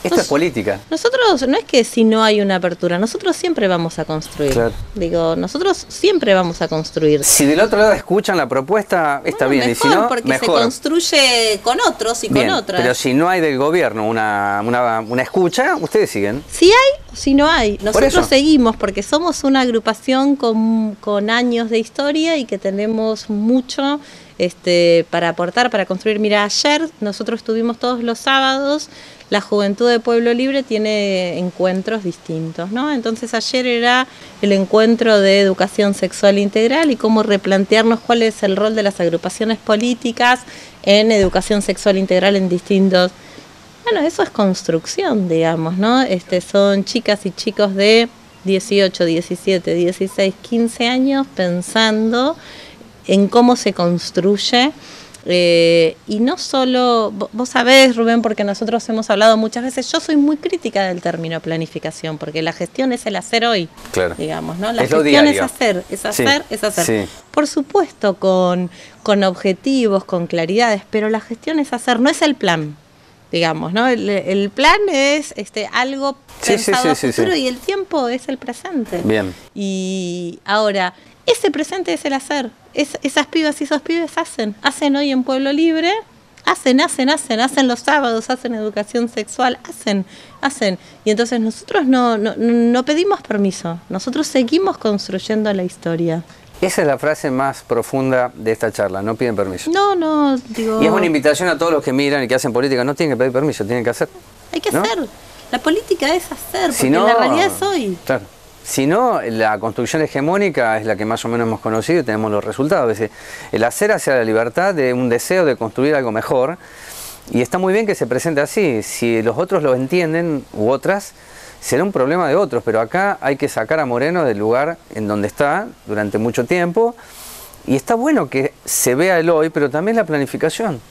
Esto es política. Nosotros, no es que si no hay una apertura, nosotros siempre vamos a construir. Claro. Digo, nosotros siempre vamos a construir. Si del otro lado escuchan la propuesta, está bien. Mejor, y si no, porque mejor. Se construye con otros y bien, con otras. Pero si no hay del gobierno una escucha, ustedes siguen. Si hay o si no hay. Nosotros seguimos porque somos una agrupación con años de historia y que tenemos mucho para aportar, para construir. Mira, ayer nosotros estuvimos todos los sábados. La Juventud de Pueblo Libre tiene encuentros distintos, ¿no? Entonces ayer era el encuentro de educación sexual integral y cómo replantearnos cuál es el rol de las agrupaciones políticas en educación sexual integral en distintos... Bueno, eso es construcción, digamos, ¿no? Son chicas y chicos de 18, 17, 16, 15 años pensando en cómo se construye. Y no solo, vos sabés, Rubén, porque nosotros hemos hablado muchas veces, yo soy muy crítica del término planificación, porque la gestión es el hacer hoy, claro, digamos, ¿no? La es gestión es hacer, es hacer, sí, es hacer. Sí. Por supuesto, con objetivos, con claridades, pero la gestión es hacer, no es el plan, digamos, ¿no? El plan es algo pensado a futuro y el tiempo es el presente. Bien. Y ahora, ese presente es el hacer. Esas pibas y esos pibes hacen hoy en Pueblo Libre, hacen los sábados, hacen educación sexual, hacen. Y entonces nosotros no pedimos permiso, nosotros seguimos construyendo la historia. Esa es la frase más profunda de esta charla, no piden permiso. No, digo... Y es una invitación a todos los que miran y que hacen política, no tienen que pedir permiso, tienen que hacer. Hay que ¿no? hacer. La política es hacer, porque si no, la realidad es hoy. Claro. Si no, la construcción hegemónica es la que más o menos hemos conocido y tenemos los resultados. Es decir, el hacer hacia la libertad de un deseo de construir algo mejor. Y está muy bien que se presente así. Si los otros lo entienden, u otras, será un problema de otros. Pero acá hay que sacar a Moreno del lugar en donde está durante mucho tiempo. Y está bueno que se vea el hoy, pero también la planificación.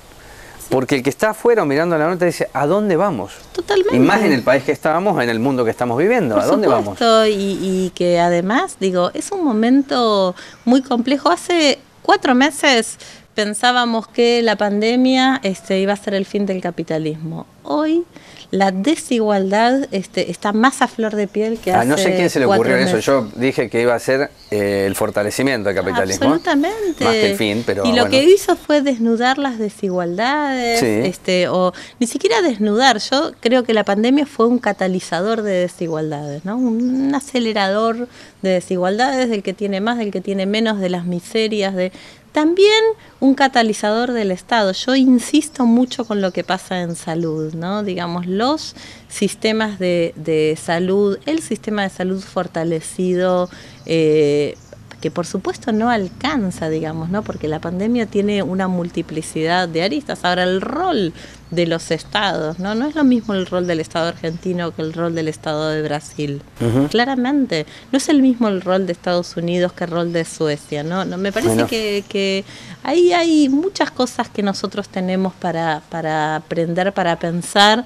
Porque el que está afuera mirando la nota dice, ¿a dónde vamos? Totalmente. Y más en el país que estábamos, en el mundo que estamos viviendo. ¿A dónde vamos? Y que además, digo, es un momento muy complejo. Hace 4 meses pensábamos que la pandemia iba a ser el fin del capitalismo. Hoy la desigualdad está más a flor de piel que hace no sé quién se le ocurrió 4 meses. eso. Yo dije que iba a ser el fortalecimiento del capitalismo. Absolutamente. Más que el fin, pero y lo bueno. que hizo fue desnudar las desigualdades, Sí. O ni siquiera desnudar. Yo creo que la pandemia fue un catalizador de desigualdades, ¿no? Un acelerador de desigualdades, del que tiene más, del que tiene menos, de las miserias, también un catalizador del Estado. Yo insisto mucho con lo que pasa en salud, ¿no? Digamos, los sistemas de salud, el sistema de salud fortalecido, que que por supuesto no alcanza, digamos, ¿no? Porque la pandemia tiene una multiplicidad de aristas. Ahora, el rol de los estados, ¿no? No es lo mismo el rol del Estado argentino que el rol del Estado de Brasil. Claramente, no es el mismo el rol de Estados Unidos que el rol de Suecia, ¿no? Me parece que ahí hay muchas cosas que nosotros tenemos para aprender, para pensar.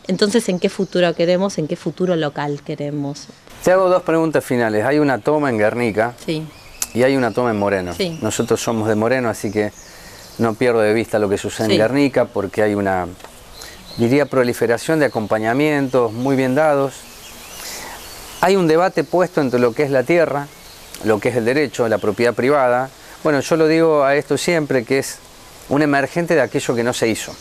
Entonces, ¿en qué futuro queremos? ¿En qué futuro local queremos? Te hago dos preguntas finales. Hay una toma en Guernica y hay una toma en Moreno. Sí. Nosotros somos de Moreno, así que no pierdo de vista lo que sucede en Guernica, porque hay una, diría, proliferación de acompañamientos muy bien dados. Hay un debate puesto entre lo que es la tierra, lo que es el derecho, la propiedad privada. Bueno, yo lo digo a esto siempre, que es un emergente de aquello que no se hizo.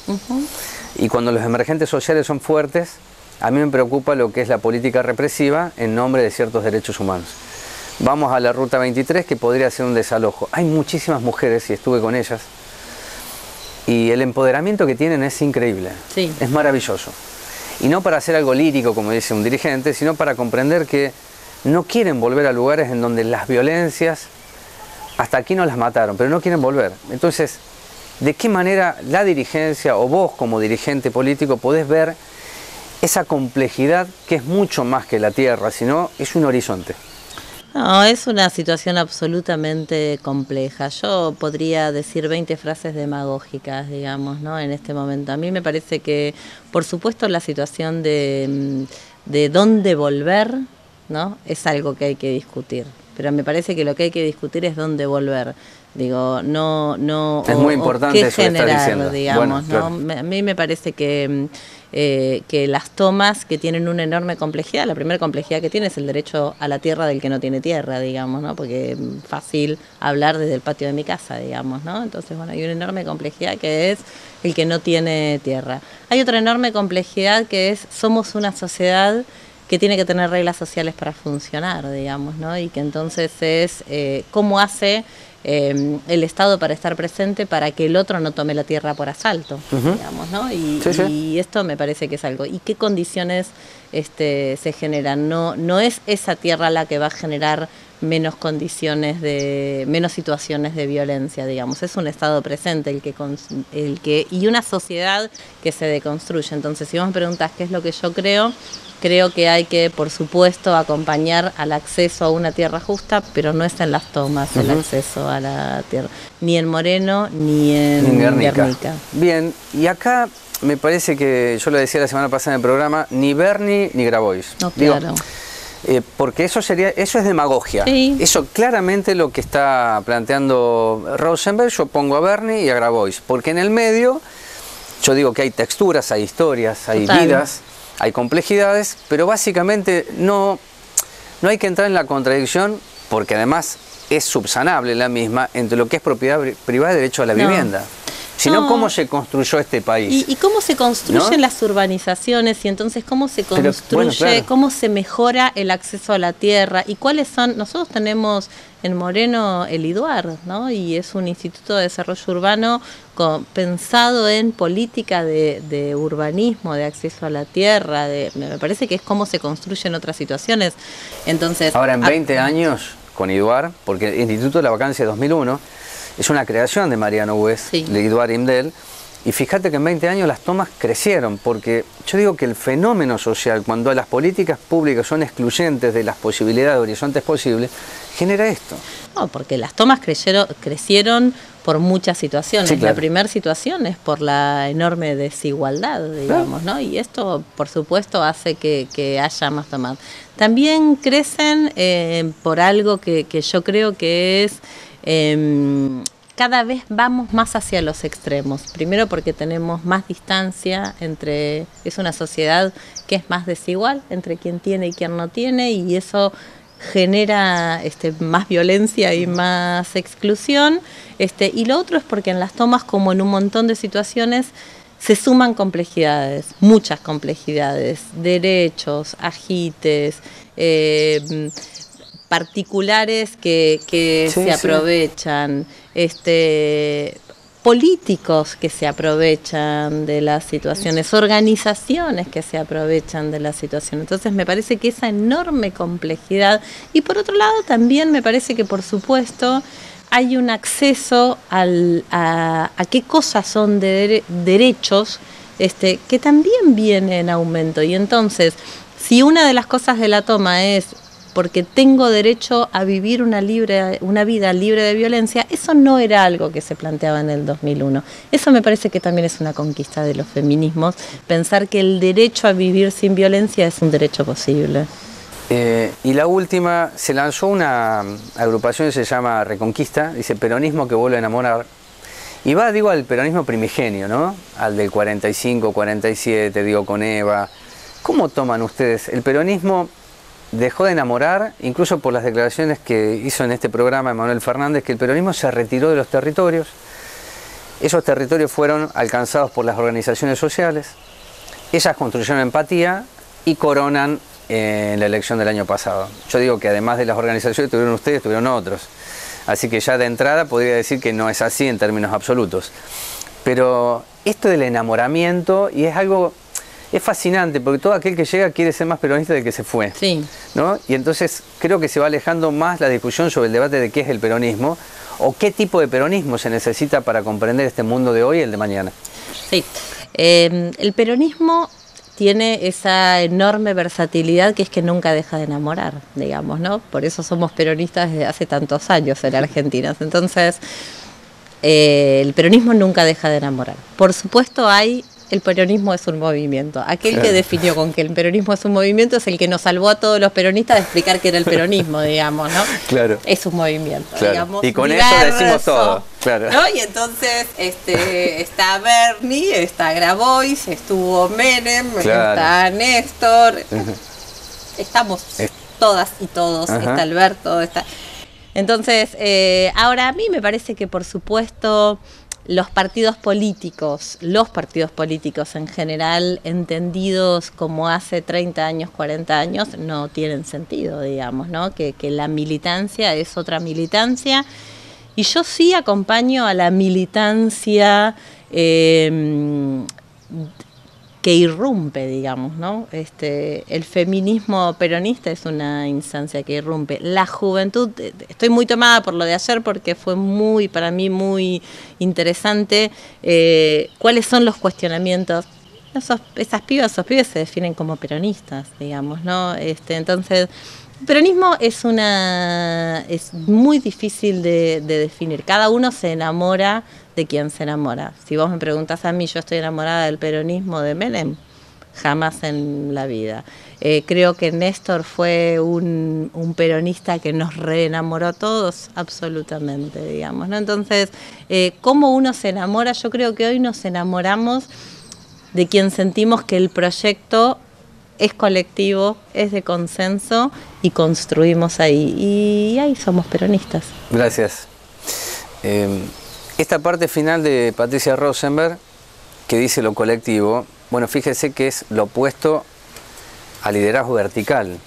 Y cuando los emergentes sociales son fuertes, a mí me preocupa lo que es la política represiva en nombre de ciertos derechos humanos. Vamos a la Ruta 23, que podría ser un desalojo. Hay muchísimas mujeres, y estuve con ellas, y el empoderamiento que tienen es increíble, es maravilloso. Y no para hacer algo lírico, como dice un dirigente, sino para comprender que no quieren volver a lugares en donde las violencias, hasta aquí no las mataron, pero no quieren volver. Entonces, ¿de qué manera la dirigencia o vos como dirigente político podés ver esa complejidad que es mucho más que la tierra, sino es un horizonte? No, es una situación absolutamente compleja. Yo podría decir 20 frases demagógicas, digamos, ¿no? En este momento. A mí me parece que, por supuesto, la situación de dónde volver, ¿no? Es algo que hay que discutir. Pero me parece que lo que hay que discutir es dónde volver. Digo, no es muy importante qué eso que generar, estás diciendo. Digamos, Bueno, ¿no? claro. A mí me parece que las tomas que tienen una enorme complejidad, la primera complejidad que tiene es el derecho a la tierra del que no tiene tierra, digamos, ¿no? Porque es fácil hablar desde el patio de mi casa, digamos, ¿no? Entonces, bueno, hay una enorme complejidad que es el que no tiene tierra. Hay otra enorme complejidad que es, somos una sociedad que tiene que tener reglas sociales para funcionar, digamos, ¿no? Y que entonces es cómo hace el Estado para estar presente para que el otro no tome la tierra por asalto, digamos, ¿no? Y esto me parece que es algo. ¿Y qué condiciones se generan? No es esa tierra la que va a generar menos condiciones menos situaciones de violencia, digamos. Es un Estado presente el que y una sociedad que se deconstruye. Entonces, si vos me preguntás qué es lo que yo creo que hay que, por supuesto, acompañar al acceso a una tierra justa, pero no es en las tomas el acceso a la tierra, ni en Moreno ni en Guernica. Bien, y acá me parece que, yo lo decía la semana pasada en el programa, ni Bernie ni Grabois. No, claro. Porque eso es demagogia. Sí. Eso claramente lo que está planteando Rosenberg. Yo pongo a Bernie y a Grabois, porque en el medio yo digo que hay texturas, hay historias, hay vidas, hay complejidades, pero básicamente no hay que entrar en la contradicción, porque además es subsanable la misma entre lo que es propiedad privada y derecho a la vivienda. Sino cómo se construyó este país. Y cómo se construyen las urbanizaciones, y entonces cómo se construye, cómo se mejora el acceso a la tierra, y cuáles son. Nosotros tenemos en Moreno el IDUAR, ¿no? Y es un instituto de desarrollo urbano pensado en política de urbanismo, de acceso a la tierra, me parece que es cómo se construyen otras situaciones. Entonces, ahora en 20 años con IDUAR, porque el Instituto de la Vacancia de 2001 es una creación de Mariano West, de Iduar Imdel, y fíjate que en 20 años las tomas crecieron, porque yo digo que el fenómeno social, cuando las políticas públicas son excluyentes de las posibilidades de horizontes posibles, genera esto. No, porque las tomas crecieron por muchas situaciones. Sí, claro. La primera situación es por la enorme desigualdad, digamos, ¿no? Y esto, por supuesto, hace que haya más tomas. También crecen por algo que yo creo que es... cada vez vamos más hacia los extremos. Primero porque tenemos más distancia es una sociedad que es más desigual entre quien tiene y quien no tiene, y eso genera más violencia y más exclusión. Y lo otro es porque en las tomas, como en un montón de situaciones, se suman complejidades, muchas complejidades, derechos, ajites, particulares que se aprovechan. políticos que se aprovechan de las situaciones, organizaciones que se aprovechan de la situación. Entonces me parece que esa enorme complejidad, y por otro lado también me parece que por supuesto hay un acceso a qué cosas son derechos que también viene en aumento. Y entonces, si una de las cosas de la toma es porque tengo derecho a vivir una vida libre de violencia, eso no era algo que se planteaba en el 2001. Eso me parece que también es una conquista de los feminismos, pensar que el derecho a vivir sin violencia es un derecho posible. Y la última, se lanzó una agrupación que se llama Reconquista, dice peronismo que vuelve a enamorar. Y va, digo, al peronismo primigenio, ¿no? Al del 45, 47, digo, con Eva. ¿Cómo toman ustedes? El peronismo dejó de enamorar, incluso por las declaraciones que hizo en este programa Manuel Fernández, que el peronismo se retiró de los territorios. Esos territorios fueron alcanzados por las organizaciones sociales. Ellas construyeron empatía y coronan en la elección del año pasado. Yo digo que además de las organizaciones tuvieron ustedes, tuvieron otros. Así que ya de entrada podría decir que no es así en términos absolutos. Pero esto del enamoramiento, y es algo, es fascinante, porque todo aquel que llega quiere ser más peronista del que se fue. Sí. ¿No? Y entonces creo que se va alejando más la discusión sobre el debate de qué es el peronismo, o qué tipo de peronismo se necesita para comprender este mundo de hoy y el de mañana. Sí. El peronismo tiene esa enorme versatilidad que es que nunca deja de enamorar, digamos, ¿no? Por eso somos peronistas desde hace tantos años en Argentina. Entonces, el peronismo nunca deja de enamorar. Por supuesto el peronismo es un movimiento. Aquel que definió con que el peronismo es un movimiento es el que nos salvó a todos los peronistas de explicar qué era el peronismo, digamos, ¿no? Claro. Es un movimiento, claro, digamos. Y con diverso, eso decimos todo. Claro. ¿No? Y entonces está Bernie, está Grabois, estuvo Menem, claro, está Néstor, estamos todas y todos, está Alberto, está... Entonces, ahora a mí me parece que por supuesto los partidos políticos en general, entendidos como hace 30 años, 40 años, no tienen sentido, digamos, ¿no? Que la militancia es otra militancia. Y yo sí acompaño a la militancia que irrumpe, digamos, ¿no? El feminismo peronista es una instancia que irrumpe. La juventud, estoy muy tomada por lo de ayer porque fue para mí muy interesante cuáles son los cuestionamientos. Esas pibas, esos pibes se definen como peronistas, digamos, ¿no? Entonces, el peronismo es muy difícil de definir. Cada uno se enamora de quien se enamora. Si vos me preguntás a mí, yo estoy enamorada del peronismo de Menem, jamás en la vida. Creo que Néstor fue un peronista que nos reenamoró a todos, absolutamente, digamos, ¿no? Entonces, ¿cómo uno se enamora? Yo creo que hoy nos enamoramos de quien sentimos que el proyecto es colectivo, es de consenso y construimos ahí. Y ahí somos peronistas. Gracias. Esta parte final de Patricia Rosenberg, que dice lo colectivo, bueno, fíjese que es lo opuesto al liderazgo vertical,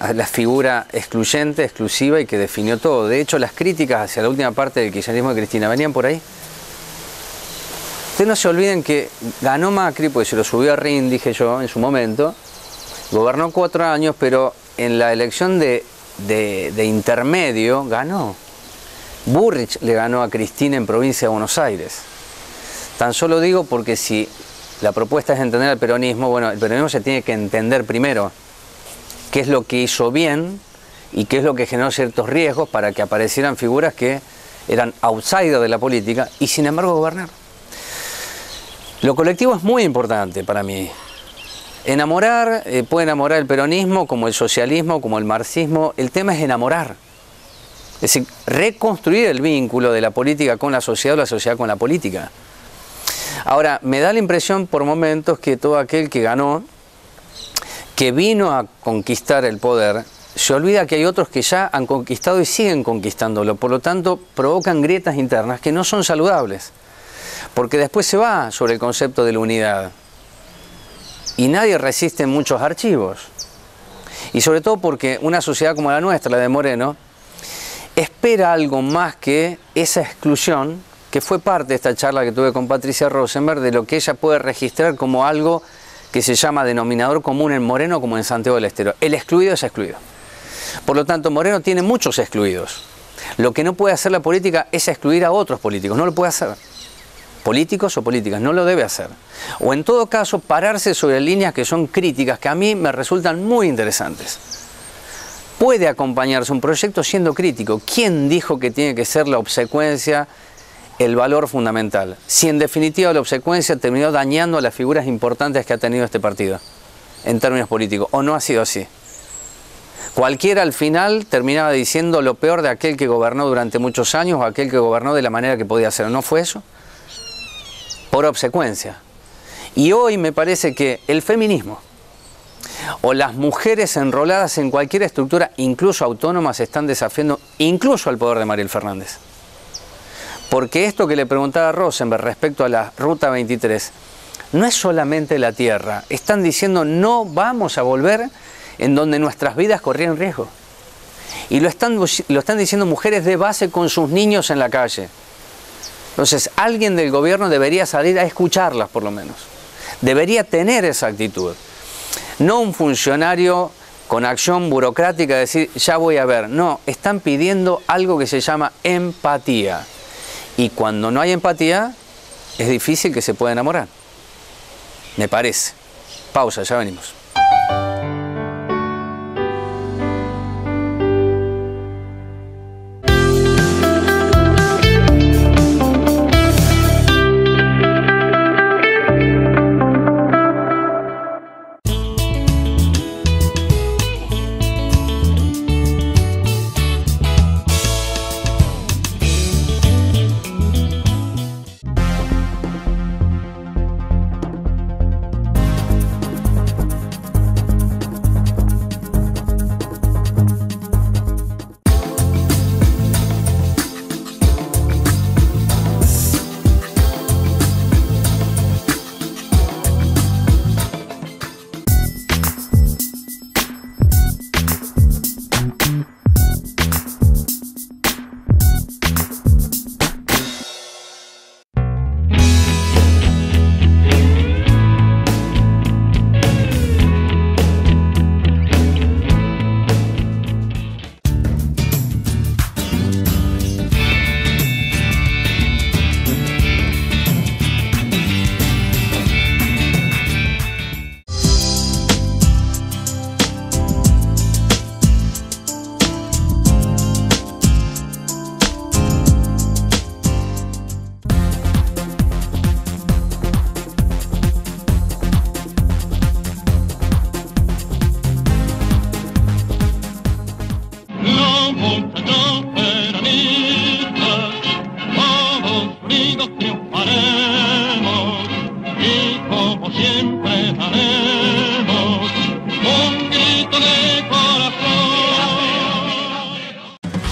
a la figura excluyente, exclusiva y que definió todo. De hecho, las críticas hacia la última parte del kirchnerismo de Cristina venían por ahí. Ustedes no se olviden que ganó Macri, porque se lo subió a Rin, dije yo, en su momento, gobernó 4 años, pero en la elección de intermedio ganó. Burrich le ganó a Cristina en provincia de Buenos Aires. Tan solo digo porque si la propuesta es entender al peronismo, bueno, el peronismo se tiene que entender primero qué es lo que hizo bien y qué es lo que generó ciertos riesgos para que aparecieran figuras que eran outsiders de la política y sin embargo gobernar. Lo colectivo es muy importante para mí. Enamorar, puede enamorar el peronismo como el socialismo, como el marxismo. El tema es enamorar. Es decir, reconstruir el vínculo de la política con la sociedad o la sociedad con la política. Ahora, me da la impresión por momentos que todo aquel que ganó, que vino a conquistar el poder, se olvida que hay otros que ya han conquistado y siguen conquistándolo. Por lo tanto, provocan grietas internas que no son saludables. Porque después se va sobre el concepto de la unidad. Y nadie resiste muchos archivos. Y sobre todo porque una sociedad como la nuestra, la de Moreno, espera algo más que esa exclusión que fue parte de esta charla que tuve con Patricia Rosenberg, de lo que ella puede registrar como algo que se llama denominador común en Moreno como en Santiago del Estero. El excluido es excluido. Por lo tanto, Moreno tiene muchos excluidos. Lo que no puede hacer la política es excluir a otros políticos, no lo puede hacer. Políticos o políticas, no lo debe hacer. O en todo caso, pararse sobre líneas que son críticas, que a mí me resultan muy interesantes. Puede acompañarse un proyecto siendo crítico. ¿Quién dijo que tiene que ser la obsecuencia el valor fundamental? Si en definitiva la obsecuencia terminó dañando a las figuras importantes que ha tenido este partido, en términos políticos, ¿o no ha sido así? Cualquiera al final terminaba diciendo lo peor de aquel que gobernó durante muchos años o aquel que gobernó de la manera que podía hacerlo. ¿No fue eso? Por obsecuencia. Y hoy me parece que el feminismo o las mujeres enroladas en cualquier estructura, incluso autónomas, están desafiando incluso al poder de Mariel Fernández. Porque esto que le preguntaba a Rosenberg respecto a la Ruta 23, no es solamente la tierra. Están diciendo no vamos a volver en donde nuestras vidas corrían riesgo. Y lo están diciendo mujeres de base con sus niños en la calle. Entonces, alguien del gobierno debería salir a escucharlas por lo menos. Debería tener esa actitud. No un funcionario con acción burocrática decir, ya voy a ver. No, están pidiendo algo que se llama empatía. Y cuando no hay empatía, es difícil que se pueda enamorar. Me parece. Pausa, ya venimos.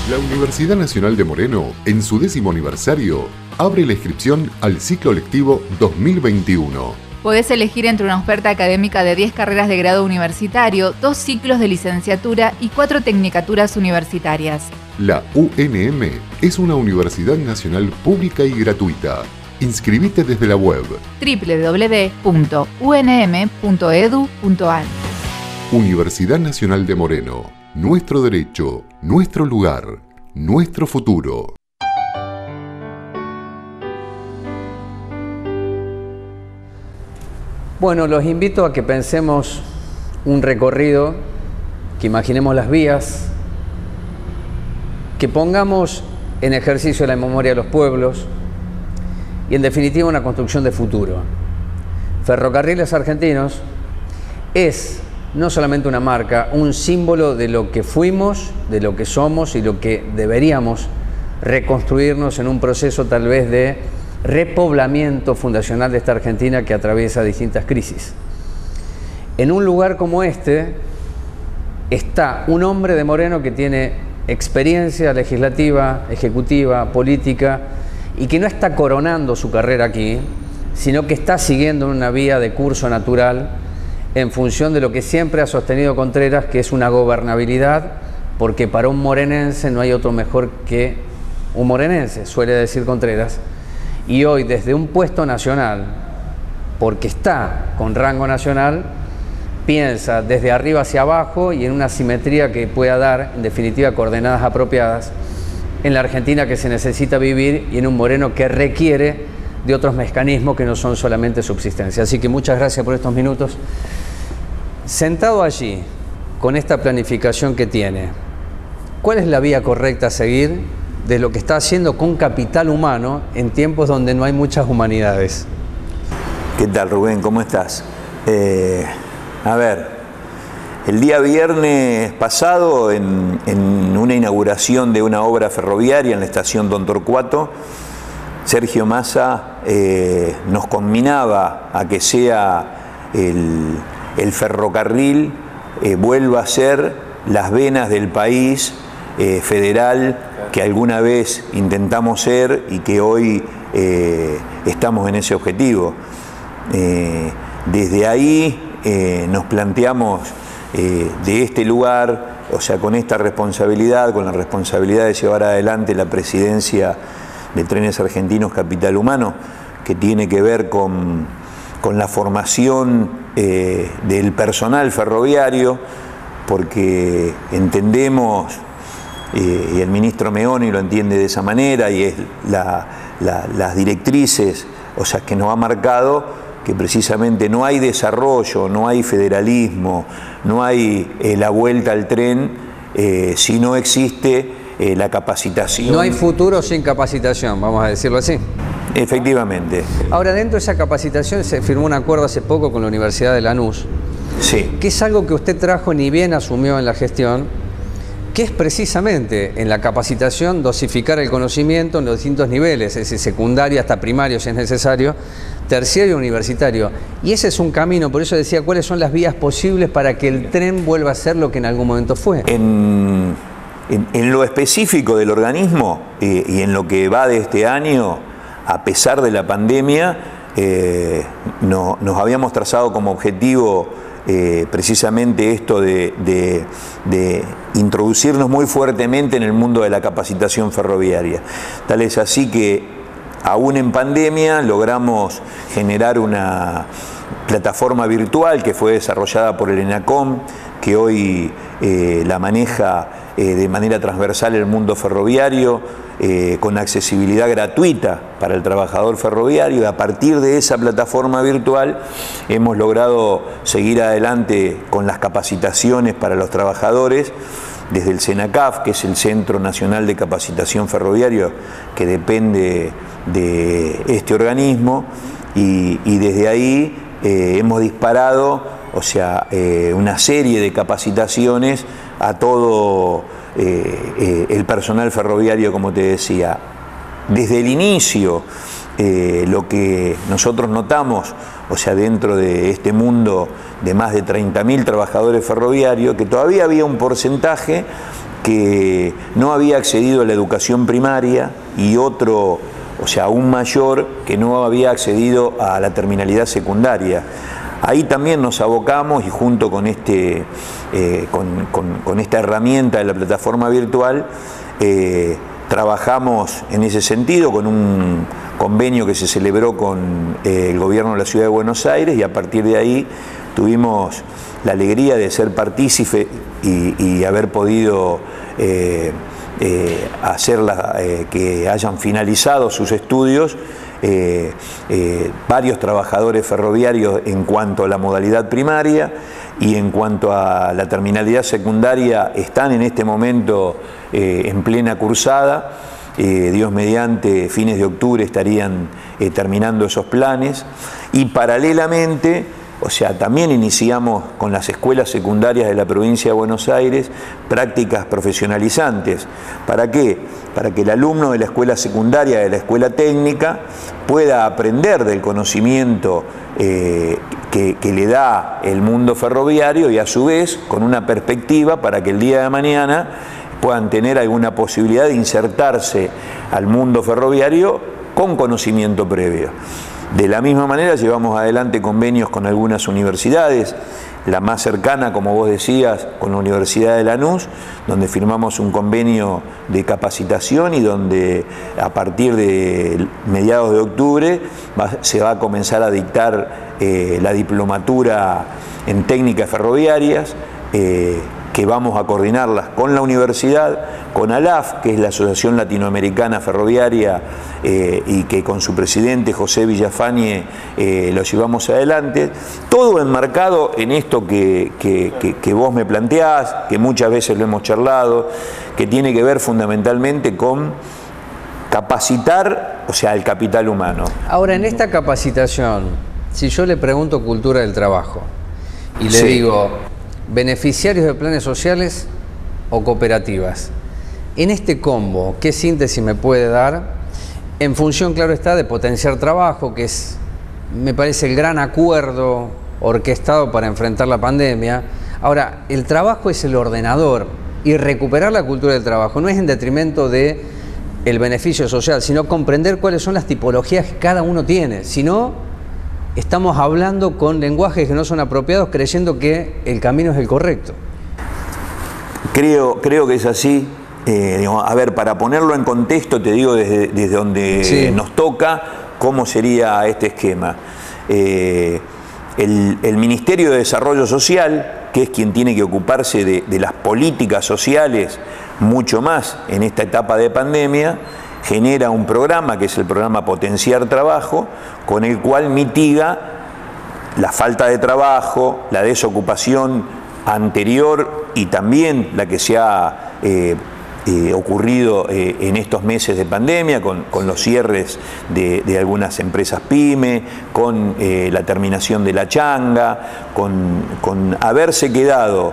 La Universidad Nacional de Moreno, en su 10º aniversario, abre la inscripción al ciclo lectivo 2021. Podés elegir entre una oferta académica de 10 carreras de grado universitario, 2 ciclos de licenciatura y 4 tecnicaturas universitarias. La UNM es una universidad nacional pública y gratuita. Inscribite desde la web www.unm.edu.ar. Universidad Nacional de Moreno. Nuestro derecho, nuestro lugar, nuestro futuro. Bueno, los invito a que pensemos un recorrido, que imaginemos las vías, que pongamos en ejercicio la memoria de los pueblos y en definitiva una construcción de futuro. Ferrocarriles Argentinos es no solamente una marca, un símbolo de lo que fuimos, de lo que somos y lo que deberíamos reconstruirnos en un proceso tal vez de repoblamiento fundacional de esta Argentina que atraviesa distintas crisis. En un lugar como este está un hombre de Moreno que tiene experiencia legislativa, ejecutiva, política y que no está coronando su carrera aquí, sino que está siguiendo una vía de curso natural en función de lo que siempre ha sostenido Contreras, que es una gobernabilidad, porque para un morenense no hay otro mejor que un morenense, suele decir Contreras, y hoy desde un puesto nacional, porque está con rango nacional, piensa desde arriba hacia abajo y en una simetría que pueda dar, en definitiva, coordenadas apropiadas en la Argentina que se necesita vivir y en un Moreno que requiere de otros mecanismos que no son solamente subsistencia. Así que muchas gracias por estos minutos. Sentado allí, con esta planificación que tiene, ¿cuál es la vía correcta a seguir de lo que está haciendo con capital humano en tiempos donde no hay muchas humanidades? ¿Qué tal, Rubén? ¿Cómo estás? A ver, el día viernes pasado, en una inauguración de una obra ferroviaria en la estación Don Torcuato, Sergio Massa nos conminaba a que sea el ferrocarril vuelva a ser las venas del país federal que alguna vez intentamos ser y que hoy estamos en ese objetivo. Desde ahí nos planteamos de este lugar, o sea, con esta responsabilidad, con la responsabilidad de llevar adelante la presidencia de Trenes Argentinos Capital Humano, que tiene que ver con la formación del personal ferroviario, porque entendemos, y el ministro Meoni lo entiende de esa manera, y es las directrices, o sea, que nos ha marcado que precisamente no hay desarrollo, no hay federalismo, no hay la vuelta al tren si no existe la capacitación. No hay futuro sin capacitación, vamos a decirlo así. Efectivamente. Ahora, dentro de esa capacitación se firmó un acuerdo hace poco con la Universidad de Lanús, sí, que es algo que usted trajo ni bien asumió en la gestión, que es precisamente en la capacitación dosificar el conocimiento en los distintos niveles, es decir, secundaria hasta primario si es necesario, terciario y universitario. Y ese es un camino, por eso decía, ¿cuáles son las vías posibles para que el tren vuelva a ser lo que en algún momento fue? En lo específico del organismo y en lo que va de este año, a pesar de la pandemia, nos habíamos trazado como objetivo precisamente esto de introducirnos muy fuertemente en el mundo de la capacitación ferroviaria. Tal es así que, aún en pandemia, logramos generar una plataforma virtual que fue desarrollada por el ENACOM, que hoy la maneja de manera transversal el mundo ferroviario, con accesibilidad gratuita para el trabajador ferroviario. Y a partir de esa plataforma virtual hemos logrado seguir adelante con las capacitaciones para los trabajadores desde el CENACAF, que es el Centro Nacional de Capacitación Ferroviario, que depende de este organismo, y desde ahí hemos disparado, o sea, una serie de capacitaciones a todo el personal ferroviario, como te decía. Desde el inicio, lo que nosotros notamos, o sea, dentro de este mundo de más de 30.000 trabajadores ferroviarios, que todavía había un porcentaje que no había accedido a la educación primaria y otro, o sea, aún mayor, que no había accedido a la terminalidad secundaria. Ahí también nos abocamos y junto con esta herramienta de la plataforma virtual trabajamos en ese sentido con un convenio que se celebró con el gobierno de la Ciudad de Buenos Aires, y a partir de ahí tuvimos la alegría de ser partícipe y haber podido hacerla, que hayan finalizado sus estudios varios trabajadores ferroviarios en cuanto a la modalidad primaria, y en cuanto a la terminalidad secundaria están en este momento en plena cursada. Dios mediante, fines de octubre estarían terminando esos planes, y paralelamente, o sea, también iniciamos con las escuelas secundarias de la provincia de Buenos Aires prácticas profesionalizantes. ¿Para qué? Para que el alumno de la escuela secundaria, de la escuela técnica, pueda aprender del conocimiento que le da el mundo ferroviario, y a su vez con una perspectiva para que el día de mañana puedan tener alguna posibilidad de insertarse al mundo ferroviario con conocimiento previo. De la misma manera llevamos adelante convenios con algunas universidades la más cercana, como vos decías, con la Universidad de Lanús, donde firmamos un convenio de capacitación y donde a partir de mediados de octubre se va a comenzar a dictar la diplomatura en técnicas ferroviarias, que vamos a coordinarlas con la universidad, con ALAF, que es la Asociación Latinoamericana Ferroviaria, y que con su presidente José Villafañe lo llevamos adelante, todo enmarcado en esto que vos me planteás, que muchas veces lo hemos charlado, que tiene que ver fundamentalmente con capacitar, o sea, el capital humano. Ahora, en esta capacitación, si yo le pregunto cultura del trabajo y le Sí. digo beneficiarios de planes sociales o cooperativas, en este combo, ¿qué síntesis me puede dar? En función, claro está, de potenciar trabajo, que es, me parece, el gran acuerdo orquestado para enfrentar la pandemia. Ahora, el trabajo es el ordenador y recuperar la cultura del trabajo no es en detrimento de el beneficio social, sino comprender cuáles son las tipologías que cada uno tiene. Si no, estamos hablando con lenguajes que no son apropiados, creyendo que el camino es el correcto. Creo que es así. A ver, para ponerlo en contexto, te digo desde donde Sí. nos toca, cómo sería este esquema. El Ministerio de Desarrollo Social, que es quien tiene que ocuparse de las políticas sociales mucho más en esta etapa de pandemia, genera un programa, que es el programa Potenciar Trabajo, con el cual mitiga la falta de trabajo, la desocupación anterior y también la que se ha ocurrido en estos meses de pandemia, con los cierres de algunas empresas pyme, con la terminación de la changa, con haberse quedado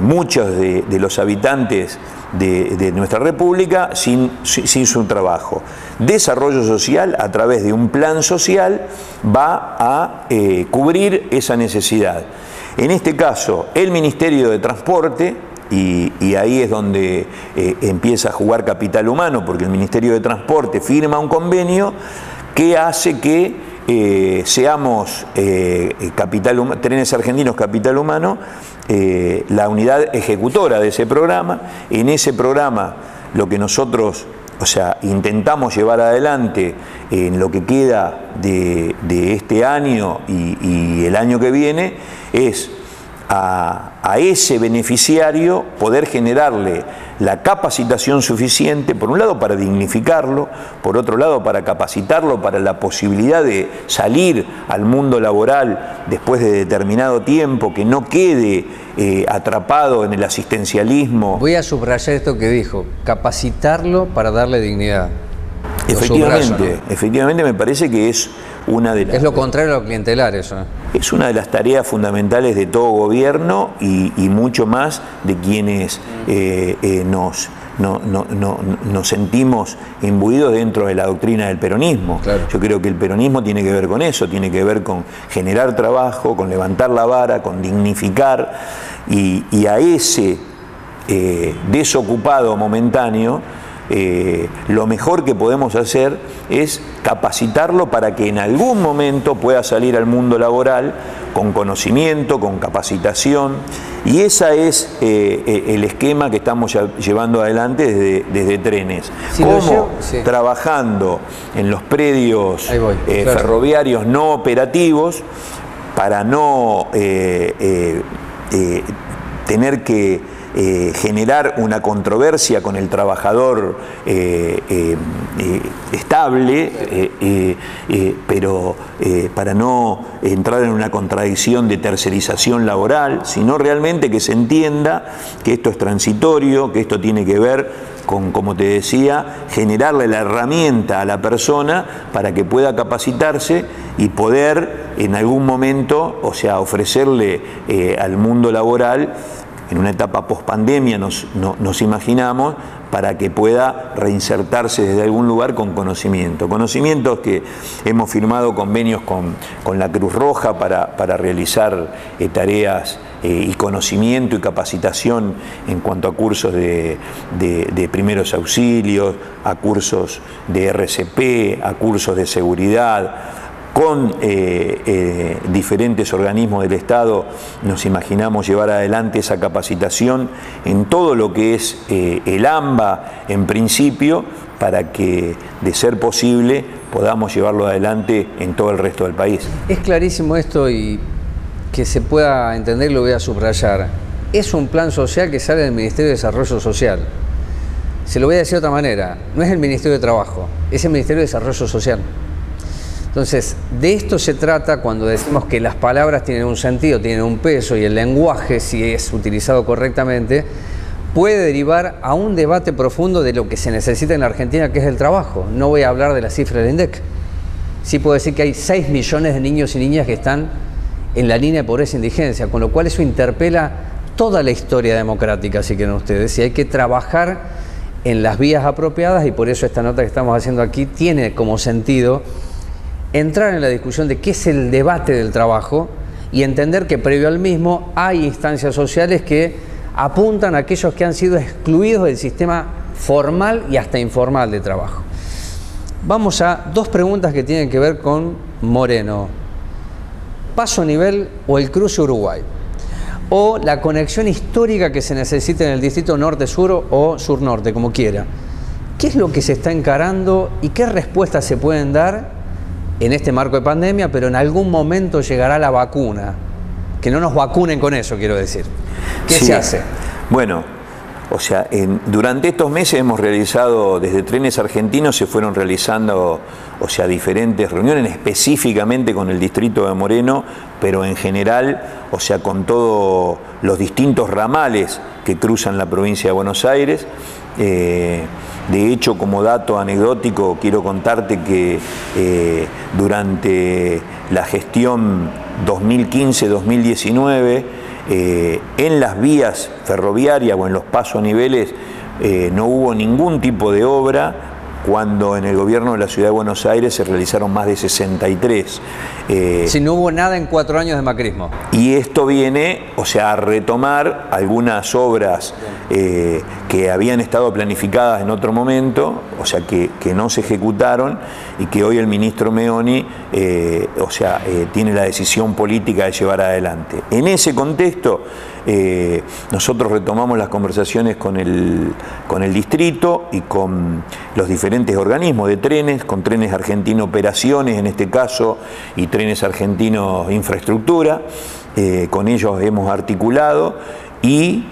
muchos de los habitantes de nuestra república sin su trabajo. Desarrollo social, a través de un plan social, va a cubrir esa necesidad. En este caso, el Ministerio de Transporte, y ahí es donde empieza a jugar capital humano, porque el Ministerio de Transporte firma un convenio que hace que seamos Trenes Argentinos Capital Humano, la unidad ejecutora de ese programa. En ese programa, lo que nosotros, o sea, intentamos llevar adelante en lo que queda de este año y el año que viene, es a ese beneficiario poder generarle la capacitación suficiente, por un lado para dignificarlo, por otro lado para capacitarlo para la posibilidad de salir al mundo laboral después de determinado tiempo, que no quede atrapado en el asistencialismo. Voy a subrayar esto que dijo, capacitarlo para darle dignidad. Efectivamente, me parece que es una de las... Es lo contrario a lo clientelar eso. Es una de las tareas fundamentales de todo gobierno y mucho más de quienes nos sentimos imbuidos dentro de la doctrina del peronismo. Claro. Yo creo que el peronismo tiene que ver con eso, tiene que ver con generar trabajo, con levantar la vara, con dignificar, y a ese desocupado momentáneo, lo mejor que podemos hacer es capacitarlo para que en algún momento pueda salir al mundo laboral con conocimiento, con capacitación, y ese es el esquema que estamos llevando adelante desde Trenes. ¿Cómo? Sí. Trabajando en los predios Claro. ferroviarios no operativos para no tener que generar una controversia con el trabajador estable, pero para no entrar en una contradicción de tercerización laboral, sino realmente que se entienda que esto es transitorio, que esto tiene que ver con, como te decía, generarle la herramienta a la persona para que pueda capacitarse y poder en algún momento, o sea, ofrecerle al mundo laboral, en una etapa post-pandemia nos imaginamos, para que pueda reinsertarse desde algún lugar con conocimiento. Conocimientos que hemos firmado convenios con la Cruz Roja para realizar tareas y conocimiento y capacitación en cuanto a cursos de primeros auxilios, a cursos de RCP, a cursos de seguridad, con diferentes organismos del Estado nos imaginamos llevar adelante esa capacitación en todo lo que es el AMBA en principio, para que, de ser posible, podamos llevarlo adelante en todo el resto del país. Es clarísimo esto, y que se pueda entender, lo voy a subrayar. Es un plan social que sale del Ministerio de Desarrollo Social. Se lo voy a decir de otra manera, no es el Ministerio de Trabajo, es el Ministerio de Desarrollo Social. Entonces, de esto se trata cuando decimos que las palabras tienen un sentido, tienen un peso, y el lenguaje, si es utilizado correctamente, puede derivar a un debate profundo de lo que se necesita en la Argentina, que es el trabajo. No voy a hablar de la cifra del INDEC. Sí puedo decir que hay 6 millones de niños y niñas que están en la línea de pobreza e indigencia, con lo cual eso interpela toda la historia democrática, si quieren ustedes, y hay que trabajar en las vías apropiadas, y por eso esta nota que estamos haciendo aquí tiene como sentido entrar en la discusión de qué es el debate del trabajo y entender que previo al mismo hay instancias sociales que apuntan a aquellos que han sido excluidos del sistema formal y hasta informal de trabajo. Vamos a 2 preguntas que tienen que ver con Moreno. ¿Paso a nivel o el cruce Uruguay? O la conexión histórica que se necesita en el distrito norte-sur o sur-norte, como quiera. ¿Qué es lo que se está encarando y qué respuestas se pueden dar en este marco de pandemia, pero en algún momento llegará la vacuna? Que no nos vacunen con eso, quiero decir. ¿Qué se hace? Bueno, o sea, durante estos meses hemos realizado, desde Trenes Argentinos se fueron realizando, o sea, diferentes reuniones, específicamente con el distrito de Moreno, pero en general, o sea, con todos los distintos ramales que cruzan la provincia de Buenos Aires. De hecho, como dato anecdótico, quiero contarte que durante la gestión 2015-2019, en las vías ferroviarias o en los pasos a niveles no hubo ningún tipo de obra, cuando en el gobierno de la Ciudad de Buenos Aires se realizaron más de 63. Si no hubo nada en 4 años de macrismo. Y esto viene, o sea, a retomar algunas obras que habían estado planificadas en otro momento, o sea, que no se ejecutaron, y que hoy el ministro Meoni, o sea, tiene la decisión política de llevar adelante. En ese contexto, nosotros retomamos las conversaciones con el distrito y con los diferentes organismos de trenes, con Trenes Argentinos Operaciones en este caso, y Trenes Argentinos Infraestructura. Con ellos hemos articulado, y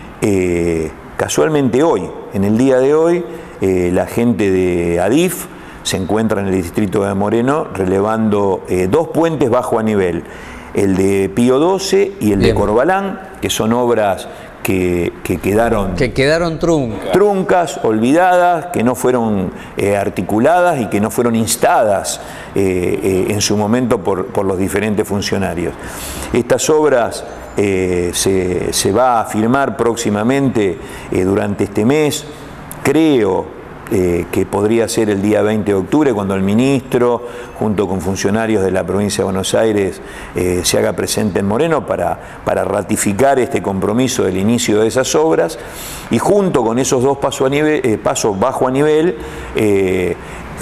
casualmente hoy, en el día de hoy, la gente de ADIF se encuentra en el distrito de Moreno relevando 2 puentes bajo a nivel, el de Pío XII y el de Corbalán, que son obras que quedaron truncas, olvidadas, que no fueron articuladas y que no fueron instadas en su momento por los diferentes funcionarios. Estas obras se va a firmar próximamente durante este mes, creo que podría ser el día 20 de octubre, cuando el ministro, junto con funcionarios de la provincia de Buenos Aires, se haga presente en Moreno para ratificar este compromiso del inicio de esas obras, y junto con esos 2 pasos bajo a nivel,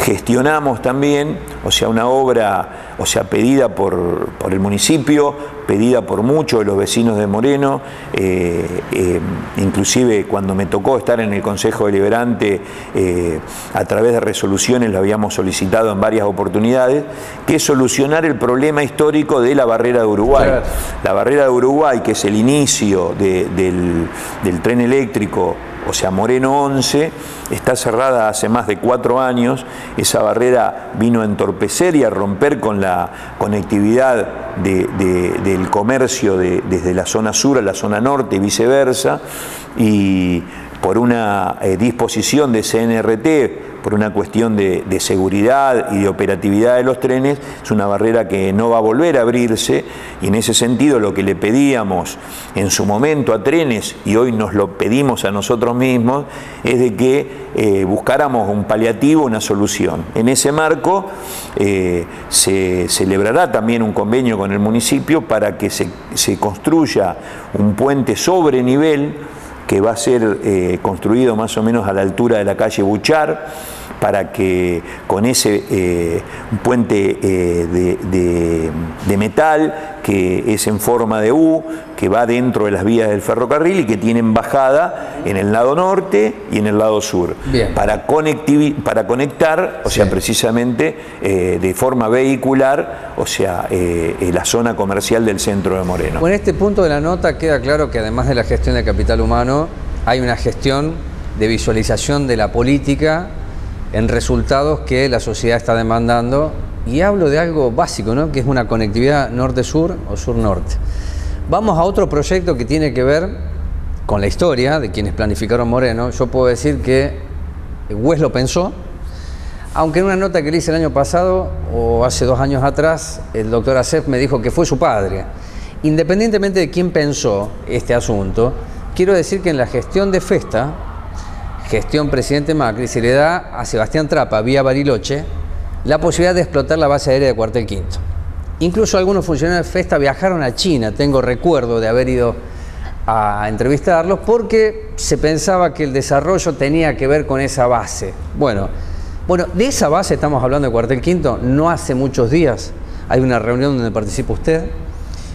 gestionamos también, o sea, una obra, o sea, pedida por el municipio, pedida por muchos de los vecinos de Moreno, inclusive cuando me tocó estar en el Consejo Deliberante, a través de resoluciones lo habíamos solicitado en varias oportunidades, que es solucionar el problema histórico de la Barrera de Uruguay. Claro. La Barrera de Uruguay, que es el inicio del tren eléctrico, o sea, Moreno 11, está cerrada hace más de 4 años. Esa barrera vino a entorpecer y a romper con la conectividad del comercio desde la zona sur a la zona norte y viceversa, y por una disposición de CNRT, por una cuestión de seguridad y de operatividad de los trenes, es una barrera que no va a volver a abrirse, y en ese sentido lo que le pedíamos en su momento a Trenes, y hoy nos lo pedimos a nosotros mismos, es de que buscáramos un paliativo, una solución. En ese marco se celebrará también un convenio con el municipio para que se construya un puente sobre nivel, que va a ser construido más o menos a la altura de la calle Buchar, para que con ese puente de metal que es en forma de U, que va dentro de las vías del ferrocarril y que tienen bajada en el lado norte y en el lado sur. Bien. Para conectar, o sea, precisamente de forma vehicular, o sea, la zona comercial del centro de Moreno. Bueno, en este punto de la nota queda claro que además de la gestión de capital humano, hay una gestión de visualización de la política en resultados que la sociedad está demandando, y hablo de algo básico, ¿no?, que es una conectividad norte-sur o sur-norte. Vamos a otro proyecto que tiene que ver con la historia de quienes planificaron Moreno. Yo puedo decir que Wes lo pensó, aunque en una nota que le hice el año pasado o hace 2 años atrás, el doctor Acef me dijo que fue su padre. Independientemente de quién pensó este asunto, quiero decir que en la gestión de Festa, gestión presidente Macri, se le da a Sebastián Trapa, vía Bariloche, la posibilidad de explotar la base aérea de Cuartel Quinto. Incluso algunos funcionarios de Festa viajaron a China, tengo recuerdo de haber ido a entrevistarlos, porque se pensaba que el desarrollo tenía que ver con esa base. Bueno, de esa base estamos hablando de Cuartel Quinto. No hace muchos días hay una reunión donde participa usted.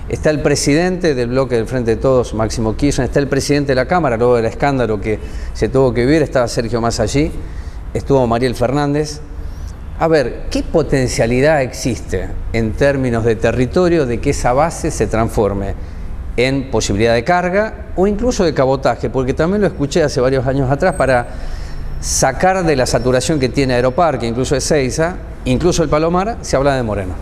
Está el presidente del bloque del Frente de Todos, Máximo Kirchner, está el presidente de la Cámara, luego del escándalo que se tuvo que vivir, estaba Sergio Massa allí, estuvo Mariel Fernández. A ver, ¿qué potencialidad existe en términos de territorio de que esa base se transforme en posibilidad de carga o incluso de cabotaje? Porque también lo escuché hace varios años atrás, para sacar de la saturación que tiene Aeroparque, incluso de Ezeiza, incluso el Palomar, se habla de Moreno.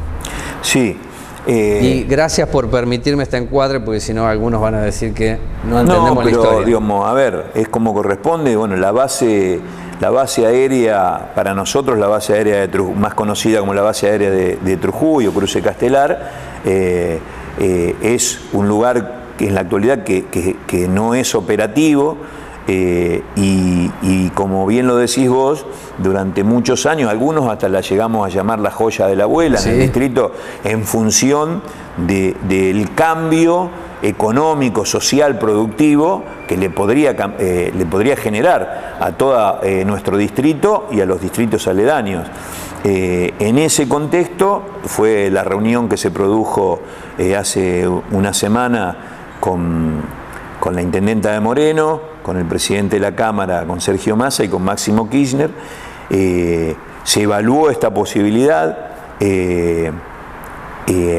Sí. Y gracias por permitirme este encuadre, porque si no algunos van a decir que no entendemos la historia. Digamos, a ver, es como corresponde. Bueno, la base aérea, para nosotros la base aérea de Trujillo, más conocida como la base aérea de Trujillo, Cruce Castelar, es un lugar que en la actualidad que no es operativo. Y como bien lo decís vos, durante muchos años, algunos hasta la llegamos a llamar la joya de la abuela, sí, en el distrito, en función del cambio económico, social, productivo que le podría generar a todo nuestro distrito y a los distritos aledaños. En ese contexto fue la reunión que se produjo hace una semana con la intendenta de Moreno, con el presidente de la Cámara, con Sergio Massa y con Máximo Kirchner. Se evaluó esta posibilidad.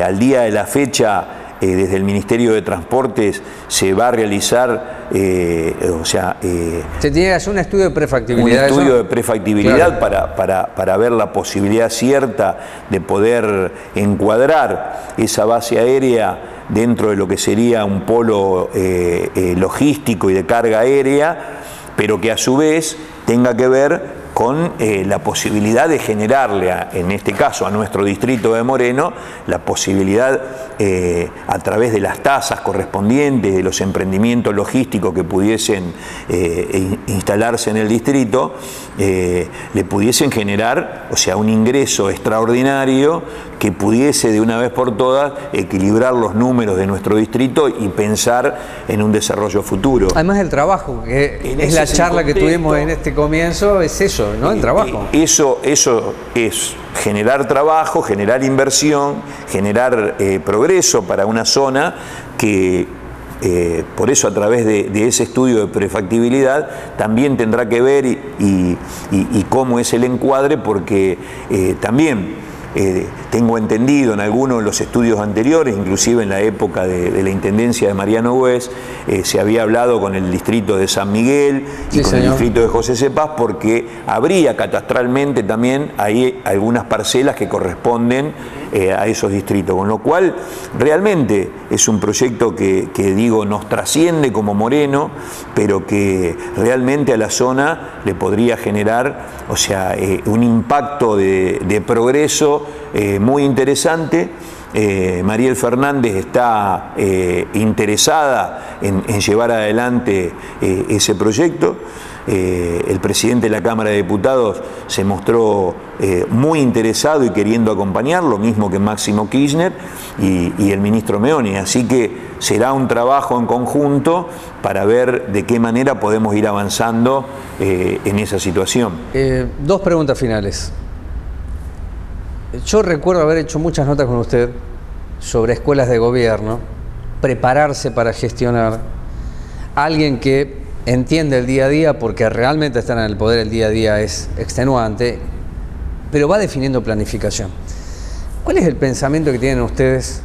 Al día de la fecha, desde el Ministerio de Transportes se va a realizar, se tiene que hacer un estudio de prefactibilidad. Un estudio de prefactibilidad, claro, para ver la posibilidad cierta de poder encuadrar esa base aérea dentro de lo que sería un polo logístico y de carga aérea, pero que a su vez tenga que ver con la posibilidad de generarle, en este caso a nuestro distrito de Moreno, la posibilidad a través de las tasas correspondientes, de los emprendimientos logísticos que pudiesen instalarse en el distrito, le pudiesen generar, o sea, un ingreso extraordinario que pudiese de una vez por todas equilibrar los números de nuestro distrito y pensar en un desarrollo futuro. Además del trabajo, que es la charla que tuvimos en este comienzo, es eso, ¿no? El trabajo. Eso es generar trabajo, generar inversión, generar progreso para una zona que, por eso a través de ese estudio de prefactibilidad también tendrá que ver y cómo es el encuadre, porque también tengo entendido en algunos de los estudios anteriores, inclusive en la época de la intendencia de Mariano Wes, se había hablado con el distrito de San Miguel y con el distrito de José Cepaz, porque habría catastralmente también ahí algunas parcelas que corresponden a esos distritos, con lo cual realmente es un proyecto que digo nos trasciende como Moreno, pero que realmente a la zona le podría generar, o sea, un impacto de progreso muy interesante, Mariel Fernández está interesada en llevar adelante ese proyecto. El presidente de la Cámara de Diputados se mostró muy interesado y queriendo acompañar, lo mismo que Máximo Kirchner y el ministro Meoni. Así que será un trabajo en conjunto para ver de qué manera podemos ir avanzando en esa situación. Dos preguntas finales. Yo recuerdo haber hecho muchas notas con usted sobre escuelas de gobierno, prepararse para gestionar. Alguien que entiende el día a día, porque realmente estar en el poder el día a día es extenuante, pero va definiendo planificación. ¿Cuál es el pensamiento que tienen ustedes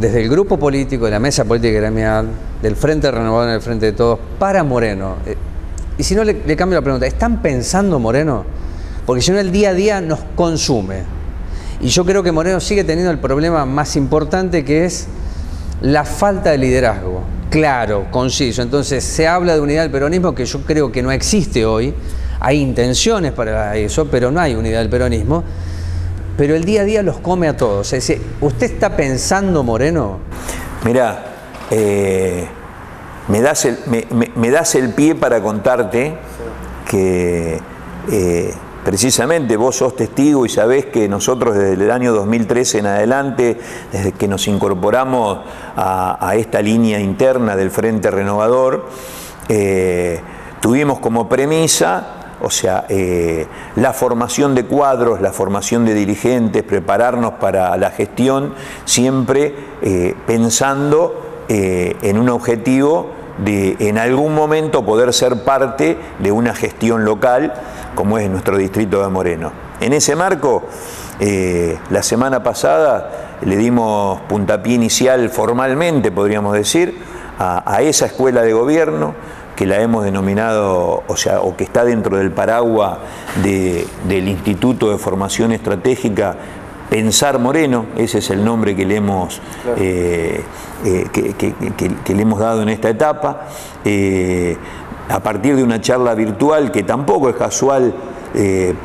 desde el grupo político, de la mesa política gremial, del Frente Renovador en el Frente de Todos, para Moreno? Y si no, le cambio la pregunta. ¿Están pensando Moreno? Porque si no, el día a día nos consume. Y yo creo que Moreno sigue teniendo el problema más importante, que es la falta de liderazgo. Claro, conciso. Entonces se habla de unidad del peronismo, que yo creo que no existe hoy. Hay intenciones para eso, pero no hay unidad del peronismo. Pero el día a día los come a todos. Es decir, ¿usted está pensando Moreno? Mirá, me das el pie para contarte que precisamente vos sos testigo y sabés que nosotros desde el año 2013 en adelante, desde que nos incorporamos a esta línea interna del Frente Renovador, tuvimos como premisa, o sea, la formación de cuadros, la formación de dirigentes, prepararnos para la gestión, siempre pensando en un objetivo de en algún momento poder ser parte de una gestión local, como es nuestro distrito de Moreno. En ese marco, la semana pasada le dimos puntapié inicial formalmente, podríamos decir, a esa escuela de gobierno, que la hemos denominado, o que está dentro del paraguas del Instituto de Formación Estratégica Pensar Moreno. Ese es el nombre que le hemos, que le hemos dado en esta etapa, a partir de una charla virtual que tampoco es casual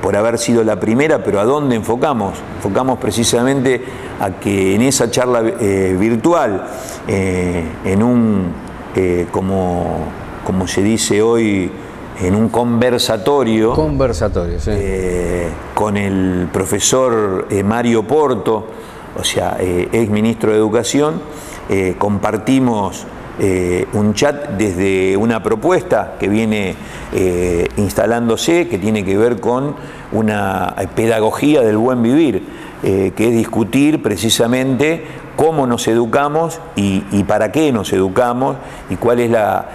por haber sido la primera, pero ¿a dónde enfocamos? Enfocamos precisamente a que en esa charla virtual, en un, como se dice hoy, en un conversatorio, sí, con el profesor Mario Porto, o sea, ex ministro de Educación, compartimos un chat desde una propuesta que viene instalándose, que tiene que ver con una pedagogía del buen vivir, que es discutir precisamente cómo nos educamos y para qué nos educamos y cuáles las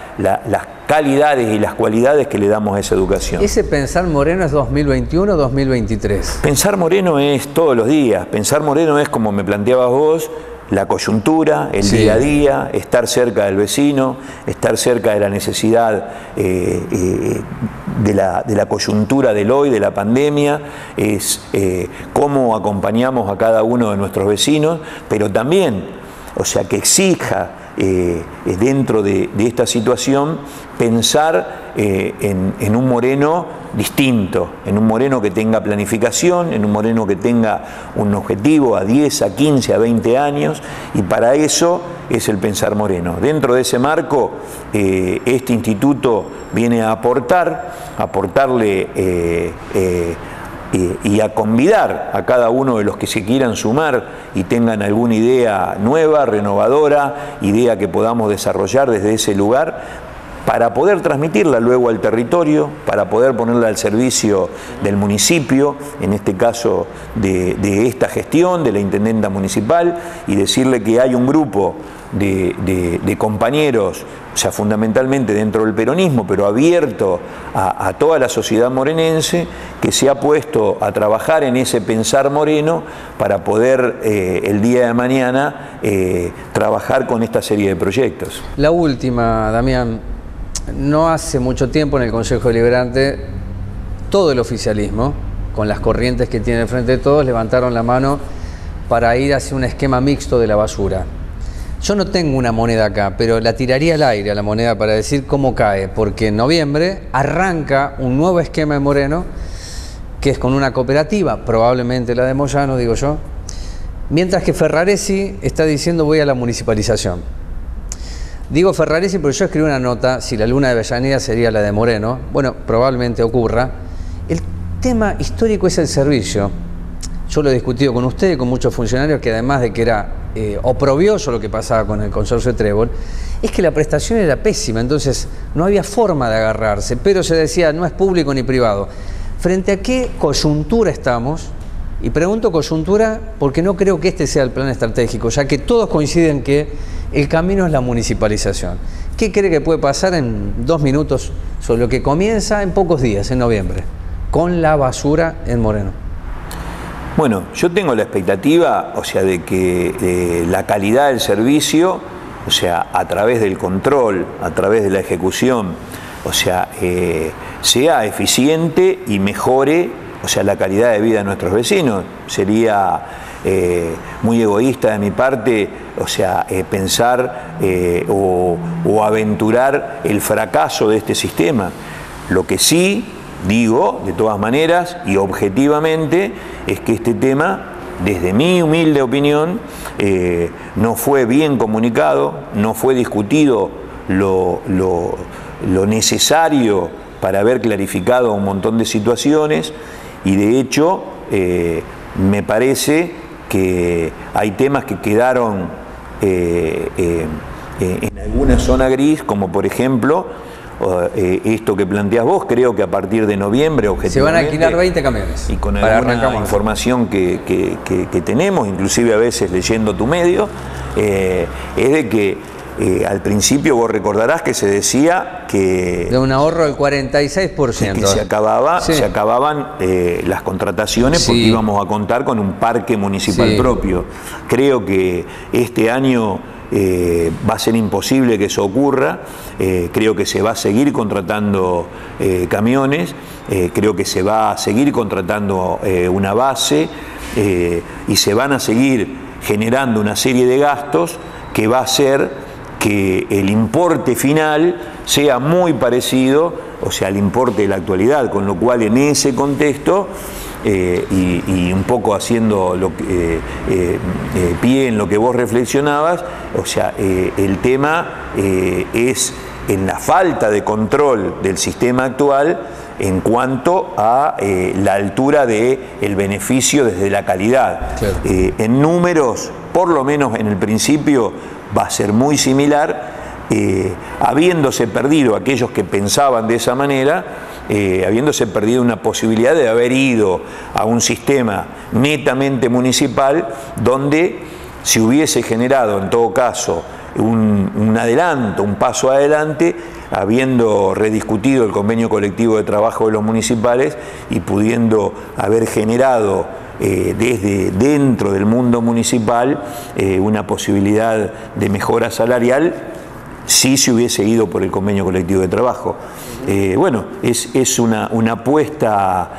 calidades y las cualidades que le damos a esa educación. ¿Ese Pensar Moreno es 2021 o 2023? Pensar Moreno es todos los días. Pensar Moreno es, como me planteabas vos, la coyuntura, el día a día, estar cerca del vecino, estar cerca de la necesidad de la coyuntura del hoy, de la pandemia, es cómo acompañamos a cada uno de nuestros vecinos, pero también, o sea, que exija dentro de esta situación pensar en un Moreno distinto, en un Moreno que tenga planificación, en un Moreno que tenga un objetivo a 10, a 15, a 20 años, y para eso es el Pensar Moreno. Dentro de ese marco, este instituto viene a aportarle y a convidar a cada uno de los que se quieran sumar y tengan alguna idea nueva, renovadora, idea que podamos desarrollar desde ese lugar, para poder transmitirla luego al territorio, para poder ponerla al servicio del municipio, en este caso de esta gestión, de la intendenta municipal, y decirle que hay un grupo de compañeros, o sea, fundamentalmente dentro del peronismo, pero abierto a toda la sociedad morenense, que se ha puesto a trabajar en ese Pensar Moreno para poder el día de mañana trabajar con esta serie de proyectos. La última, Damián. No hace mucho tiempo en el Consejo Deliberante todo el oficialismo, con las corrientes que tiene el Frente de Todos, levantaron la mano para ir hacia un esquema mixto de la basura. Yo no tengo una moneda acá, pero la tiraría al aire a la moneda para decir cómo cae, porque en noviembre arranca un nuevo esquema en Moreno, que es con una cooperativa, probablemente la de Moyano, digo yo, Mientras que Ferraresi está diciendo voy a la municipalización. Digo Ferraresi porque yo escribí una nota, si la luna de Avellaneda sería la de Moreno. Bueno, probablemente ocurra. El tema histórico es el servicio. Yo lo he discutido con usted y con muchos funcionarios que además de que era oprobioso lo que pasaba con el consorcio de Trébol, es que la prestación era pésima, entonces no había forma de agarrarse, pero se decía no es público ni privado. ¿Frente a qué coyuntura estamos? Y pregunto coyuntura porque no creo que este sea el plan estratégico, ya que todos coinciden que el camino es la municipalización. ¿Qué cree que puede pasar en 2 minutos sobre lo que comienza en pocos días, en noviembre, con la basura en Moreno? Bueno, yo tengo la expectativa, o sea, de que la calidad del servicio, o sea, a través del control, a través de la ejecución, o sea, sea eficiente y mejore, o sea, la calidad de vida de nuestros vecinos. Sería muy egoísta de mi parte, o sea, pensar o aventurar el fracaso de este sistema. Lo que sí digo, de todas maneras y objetivamente, es que este tema, desde mi humilde opinión, no fue bien comunicado, no fue discutido lo necesario para haber clarificado un montón de situaciones y de hecho me parece que hay temas que quedaron en alguna zona gris, como por ejemplo esto que planteas vos. Creo que a partir de noviembre objetivamente se van a alquilar 20 camiones y con alguna información que tenemos, inclusive a veces leyendo tu medio, es de que al principio vos recordarás que se decía que de un ahorro del 46%, que se acababan las contrataciones porque íbamos a contar con un parque municipal propio. Creo que este año va a ser imposible que eso ocurra. Creo que se va a seguir contratando camiones, creo que se va a seguir contratando una base y se van a seguir generando una serie de gastos que va a hacer que el importe final sea muy parecido, o sea, al importe de la actualidad, con lo cual en ese contexto y un poco haciendo pie en lo que vos reflexionabas, o sea, el tema es en la falta de control del sistema actual en cuanto a la altura del beneficio desde la calidad. Claro. En números, por lo menos en el principio, va a ser muy similar, habiéndose perdido aquellos que pensaban de esa manera, habiéndose perdido una posibilidad de haber ido a un sistema netamente municipal donde se hubiese generado en todo caso un adelanto, un paso adelante, habiendo rediscutido el convenio colectivo de trabajo de los municipales y pudiendo haber generado desde dentro del mundo municipal una posibilidad de mejora salarial si se hubiese ido por el convenio colectivo de trabajo. Bueno, es una apuesta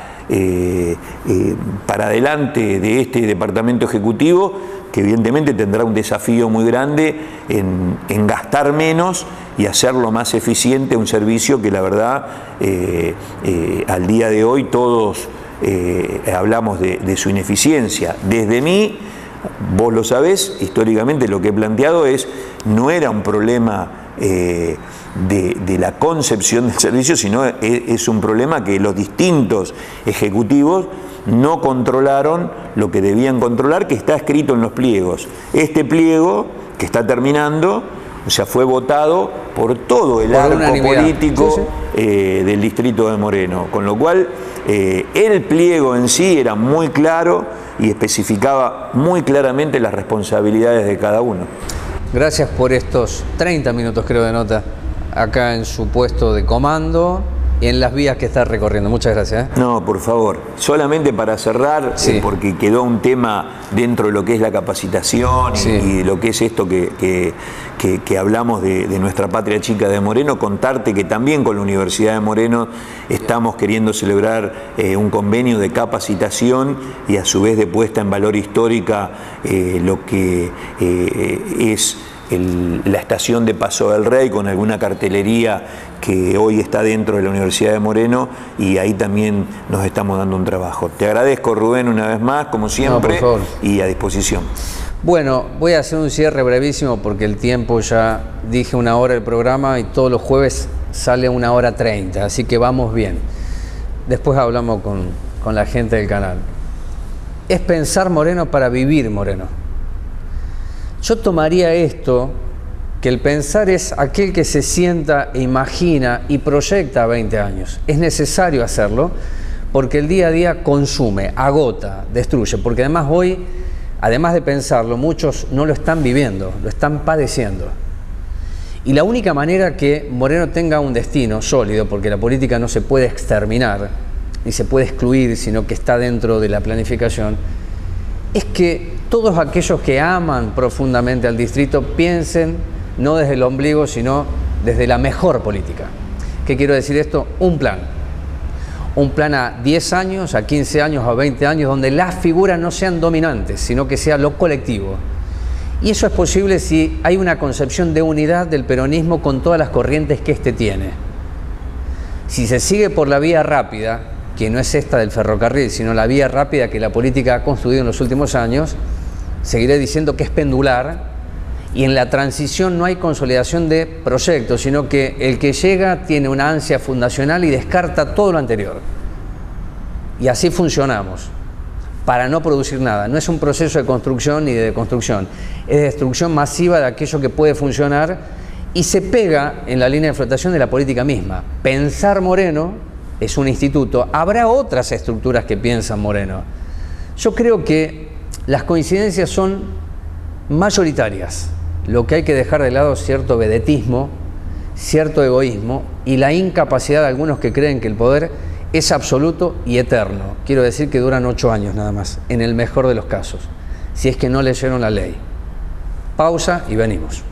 para adelante de este departamento ejecutivo que evidentemente tendrá un desafío muy grande en gastar menos y hacerlo más eficiente, un servicio que la verdad al día de hoy todos hablamos de su ineficiencia. Desde mí, vos lo sabés, históricamente lo que he planteado no era un problema de la concepción del servicio, sino es un problema que los distintos ejecutivos no controlaron lo que debían controlar, que está escrito en los pliegos. Este pliego que está terminando, o sea, fue votado por todo el arco político del distrito de Moreno, con lo cual el pliego en sí era muy claro y especificaba muy claramente las responsabilidades de cada uno. Gracias por estos 30 minutos, creo, de nota acá en su puesto de comando y en las vías que está recorriendo. Muchas gracias. No, por favor. Solamente para cerrar, porque quedó un tema dentro de lo que es la capacitación y lo que es esto que hablamos de nuestra patria chica de Moreno, contarte que también con la Universidad de Moreno estamos queriendo celebrar un convenio de capacitación y a su vez de puesta en valor histórica lo que es la estación de Paso del Rey con alguna cartelería que hoy está dentro de la Universidad de Moreno, y ahí también nos estamos dando un trabajo. Te agradezco, Rubén, una vez más, como siempre, por favor. Y a disposición. Bueno, voy a hacer un cierre brevísimo porque el tiempo, ya dije 1 hora el programa y todos los jueves sale 1 hora 30, así que vamos bien. Después hablamos con la gente del canal. Es pensar Moreno para vivir Moreno. Yo tomaría esto, que el pensar es aquel que se sienta, e imagina y proyecta a 20 años. Es necesario hacerlo porque el día a día consume, agota, destruye, porque además hoy, además de pensarlo, muchos no lo están viviendo, lo están padeciendo. Y la única manera que Moreno tenga un destino sólido, porque la política no se puede exterminar, ni se puede excluir, sino que está dentro de la planificación, es que todos aquellos que aman profundamente al distrito piensen no desde el ombligo, sino desde la mejor política. ¿Qué quiero decir esto? Un plan a 10 años, a 15 años, a 20 años, donde las figuras no sean dominantes, sino que sea lo colectivo. Y eso es posible si hay una concepción de unidad del peronismo con todas las corrientes que éste tiene. Si se sigue por la vía rápida, que no es esta del ferrocarril, sino la vía rápida que la política ha construido en los últimos años, seguiré diciendo que es pendular, y en la transición no hay consolidación de proyectos, sino que el que llega tiene una ansia fundacional y descarta todo lo anterior. Y así funcionamos, para no producir nada. No es un proceso de construcción ni de deconstrucción, es de destrucción masiva de aquello que puede funcionar y se pega en la línea de flotación de la política misma. Pensar Moreno es un instituto, habrá otras estructuras que piensan Moreno. Yo creo que las coincidencias son mayoritarias. Lo que hay que dejar de lado es cierto vedetismo, cierto egoísmo y la incapacidad de algunos que creen que el poder es absoluto y eterno. Quiero decir que duran 8 años nada más, en el mejor de los casos, si es que no leyeron la ley. Pausa y venimos.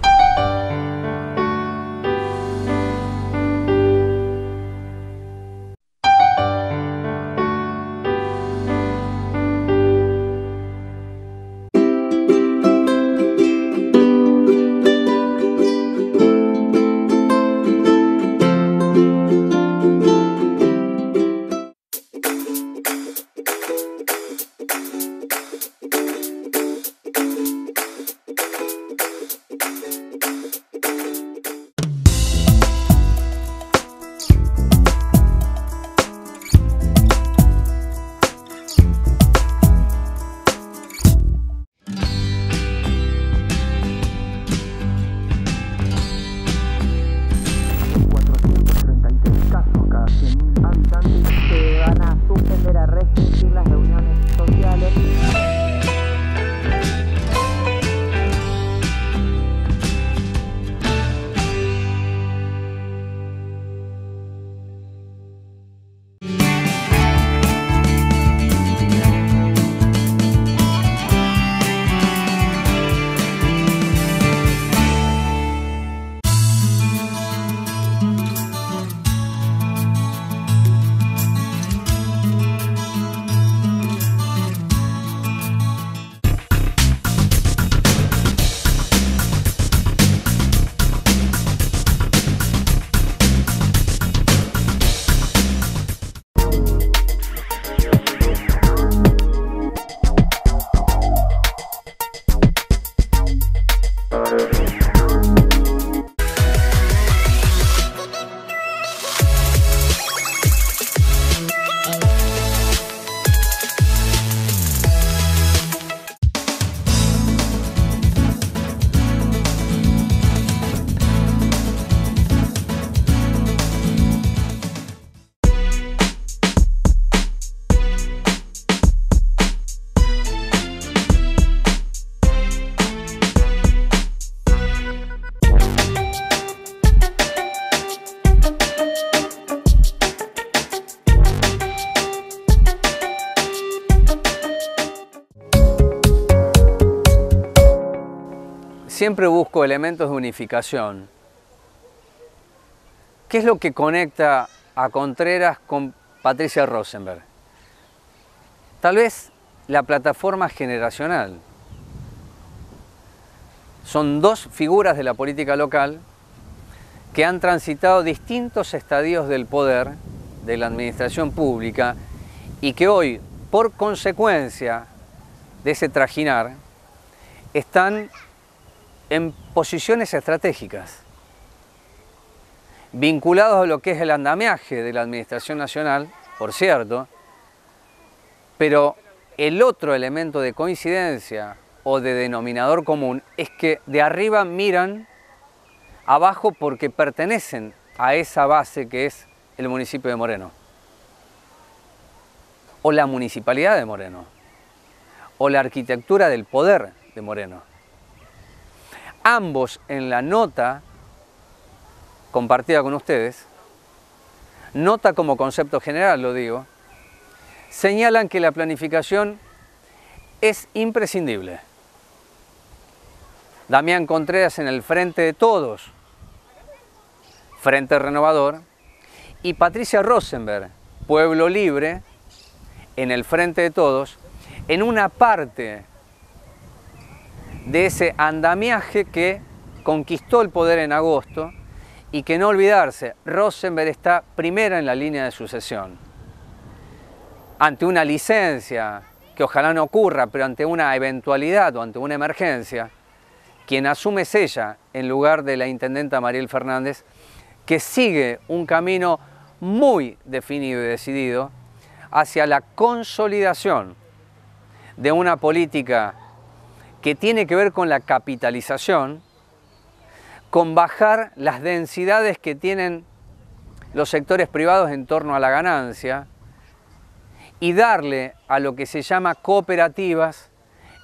Siempre busco elementos de unificación. ¿Qué es lo que conecta a Contreras con Patricia Rosenberg? Tal vez la plataforma generacional. son dos figuras de la política local que han transitado distintos estadios del poder, de la administración pública, y que hoy, por consecuencia de ese trajinar, están en posiciones estratégicas, vinculados a lo que es el andamiaje de la administración nacional, por cierto, pero el otro elemento de coincidencia o de denominador común es que de arriba miran abajo porque pertenecen a esa base que es el municipio de Moreno, o la municipalidad de Moreno, o la arquitectura del poder de Moreno. Ambos en la nota compartida con ustedes, nota como concepto general, lo digo, señalan que la planificación es imprescindible. Damián Contreras en el Frente de Todos, Frente Renovador, y Patricia Rosenberg, Pueblo Libre, en el Frente de Todos, en una parte de ese andamiaje que conquistó el poder en agosto y que, no olvidarse, Rosenberg está primera en la línea de sucesión. Ante una licencia, que ojalá no ocurra, pero ante una eventualidad o ante una emergencia, quien asume es ella en lugar de la intendenta Mariel Fernández, que sigue un camino muy definido y decidido hacia la consolidación de una política que tiene que ver con la capitalización, con bajar las densidades que tienen los sectores privados en torno a la ganancia y darle a lo que se llama cooperativas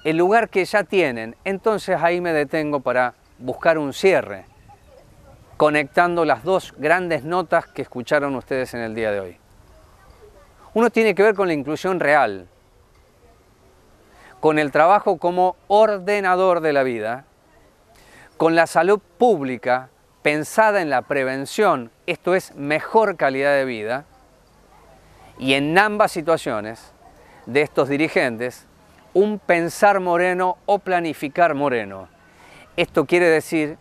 el lugar que ya tienen. Entonces ahí me detengo para buscar un cierre, conectando las dos grandes notas que escucharon ustedes en el día de hoy. Uno tiene que ver con la inclusión real, con el trabajo como ordenador de la vida, con la salud pública pensada en la prevención, esto es mejor calidad de vida, y en ambas situaciones de estos dirigentes, un pensar moreno o planificar moreno. Esto quiere decir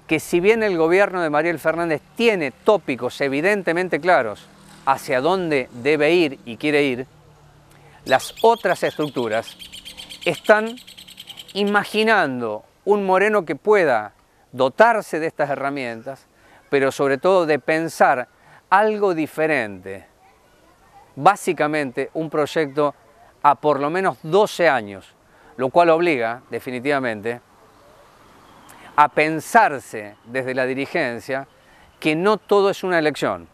que si bien el gobierno de Mariel Fernández tiene tópicos evidentemente claros hacia dónde debe ir y quiere ir, las otras estructuras están imaginando un Moreno que pueda dotarse de estas herramientas, pero sobre todo de pensar algo diferente. Básicamente un proyecto a por lo menos 12 años, lo cual obliga definitivamente a pensarse desde la dirigencia que no todo es una elección,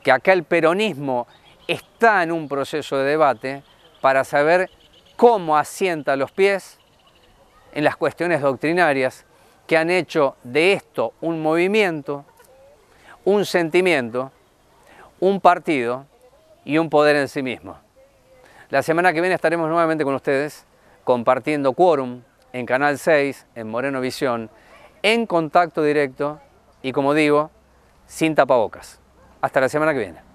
que acá el peronismo está en un proceso de debate para saber cómo asienta los pies en las cuestiones doctrinarias que han hecho de esto un movimiento, un sentimiento, un partido y un poder en sí mismo. La semana que viene estaremos nuevamente con ustedes compartiendo Quórum en Canal 6, en Moreno Visión, en contacto directo y, como digo, sin tapabocas. Hasta la semana que viene.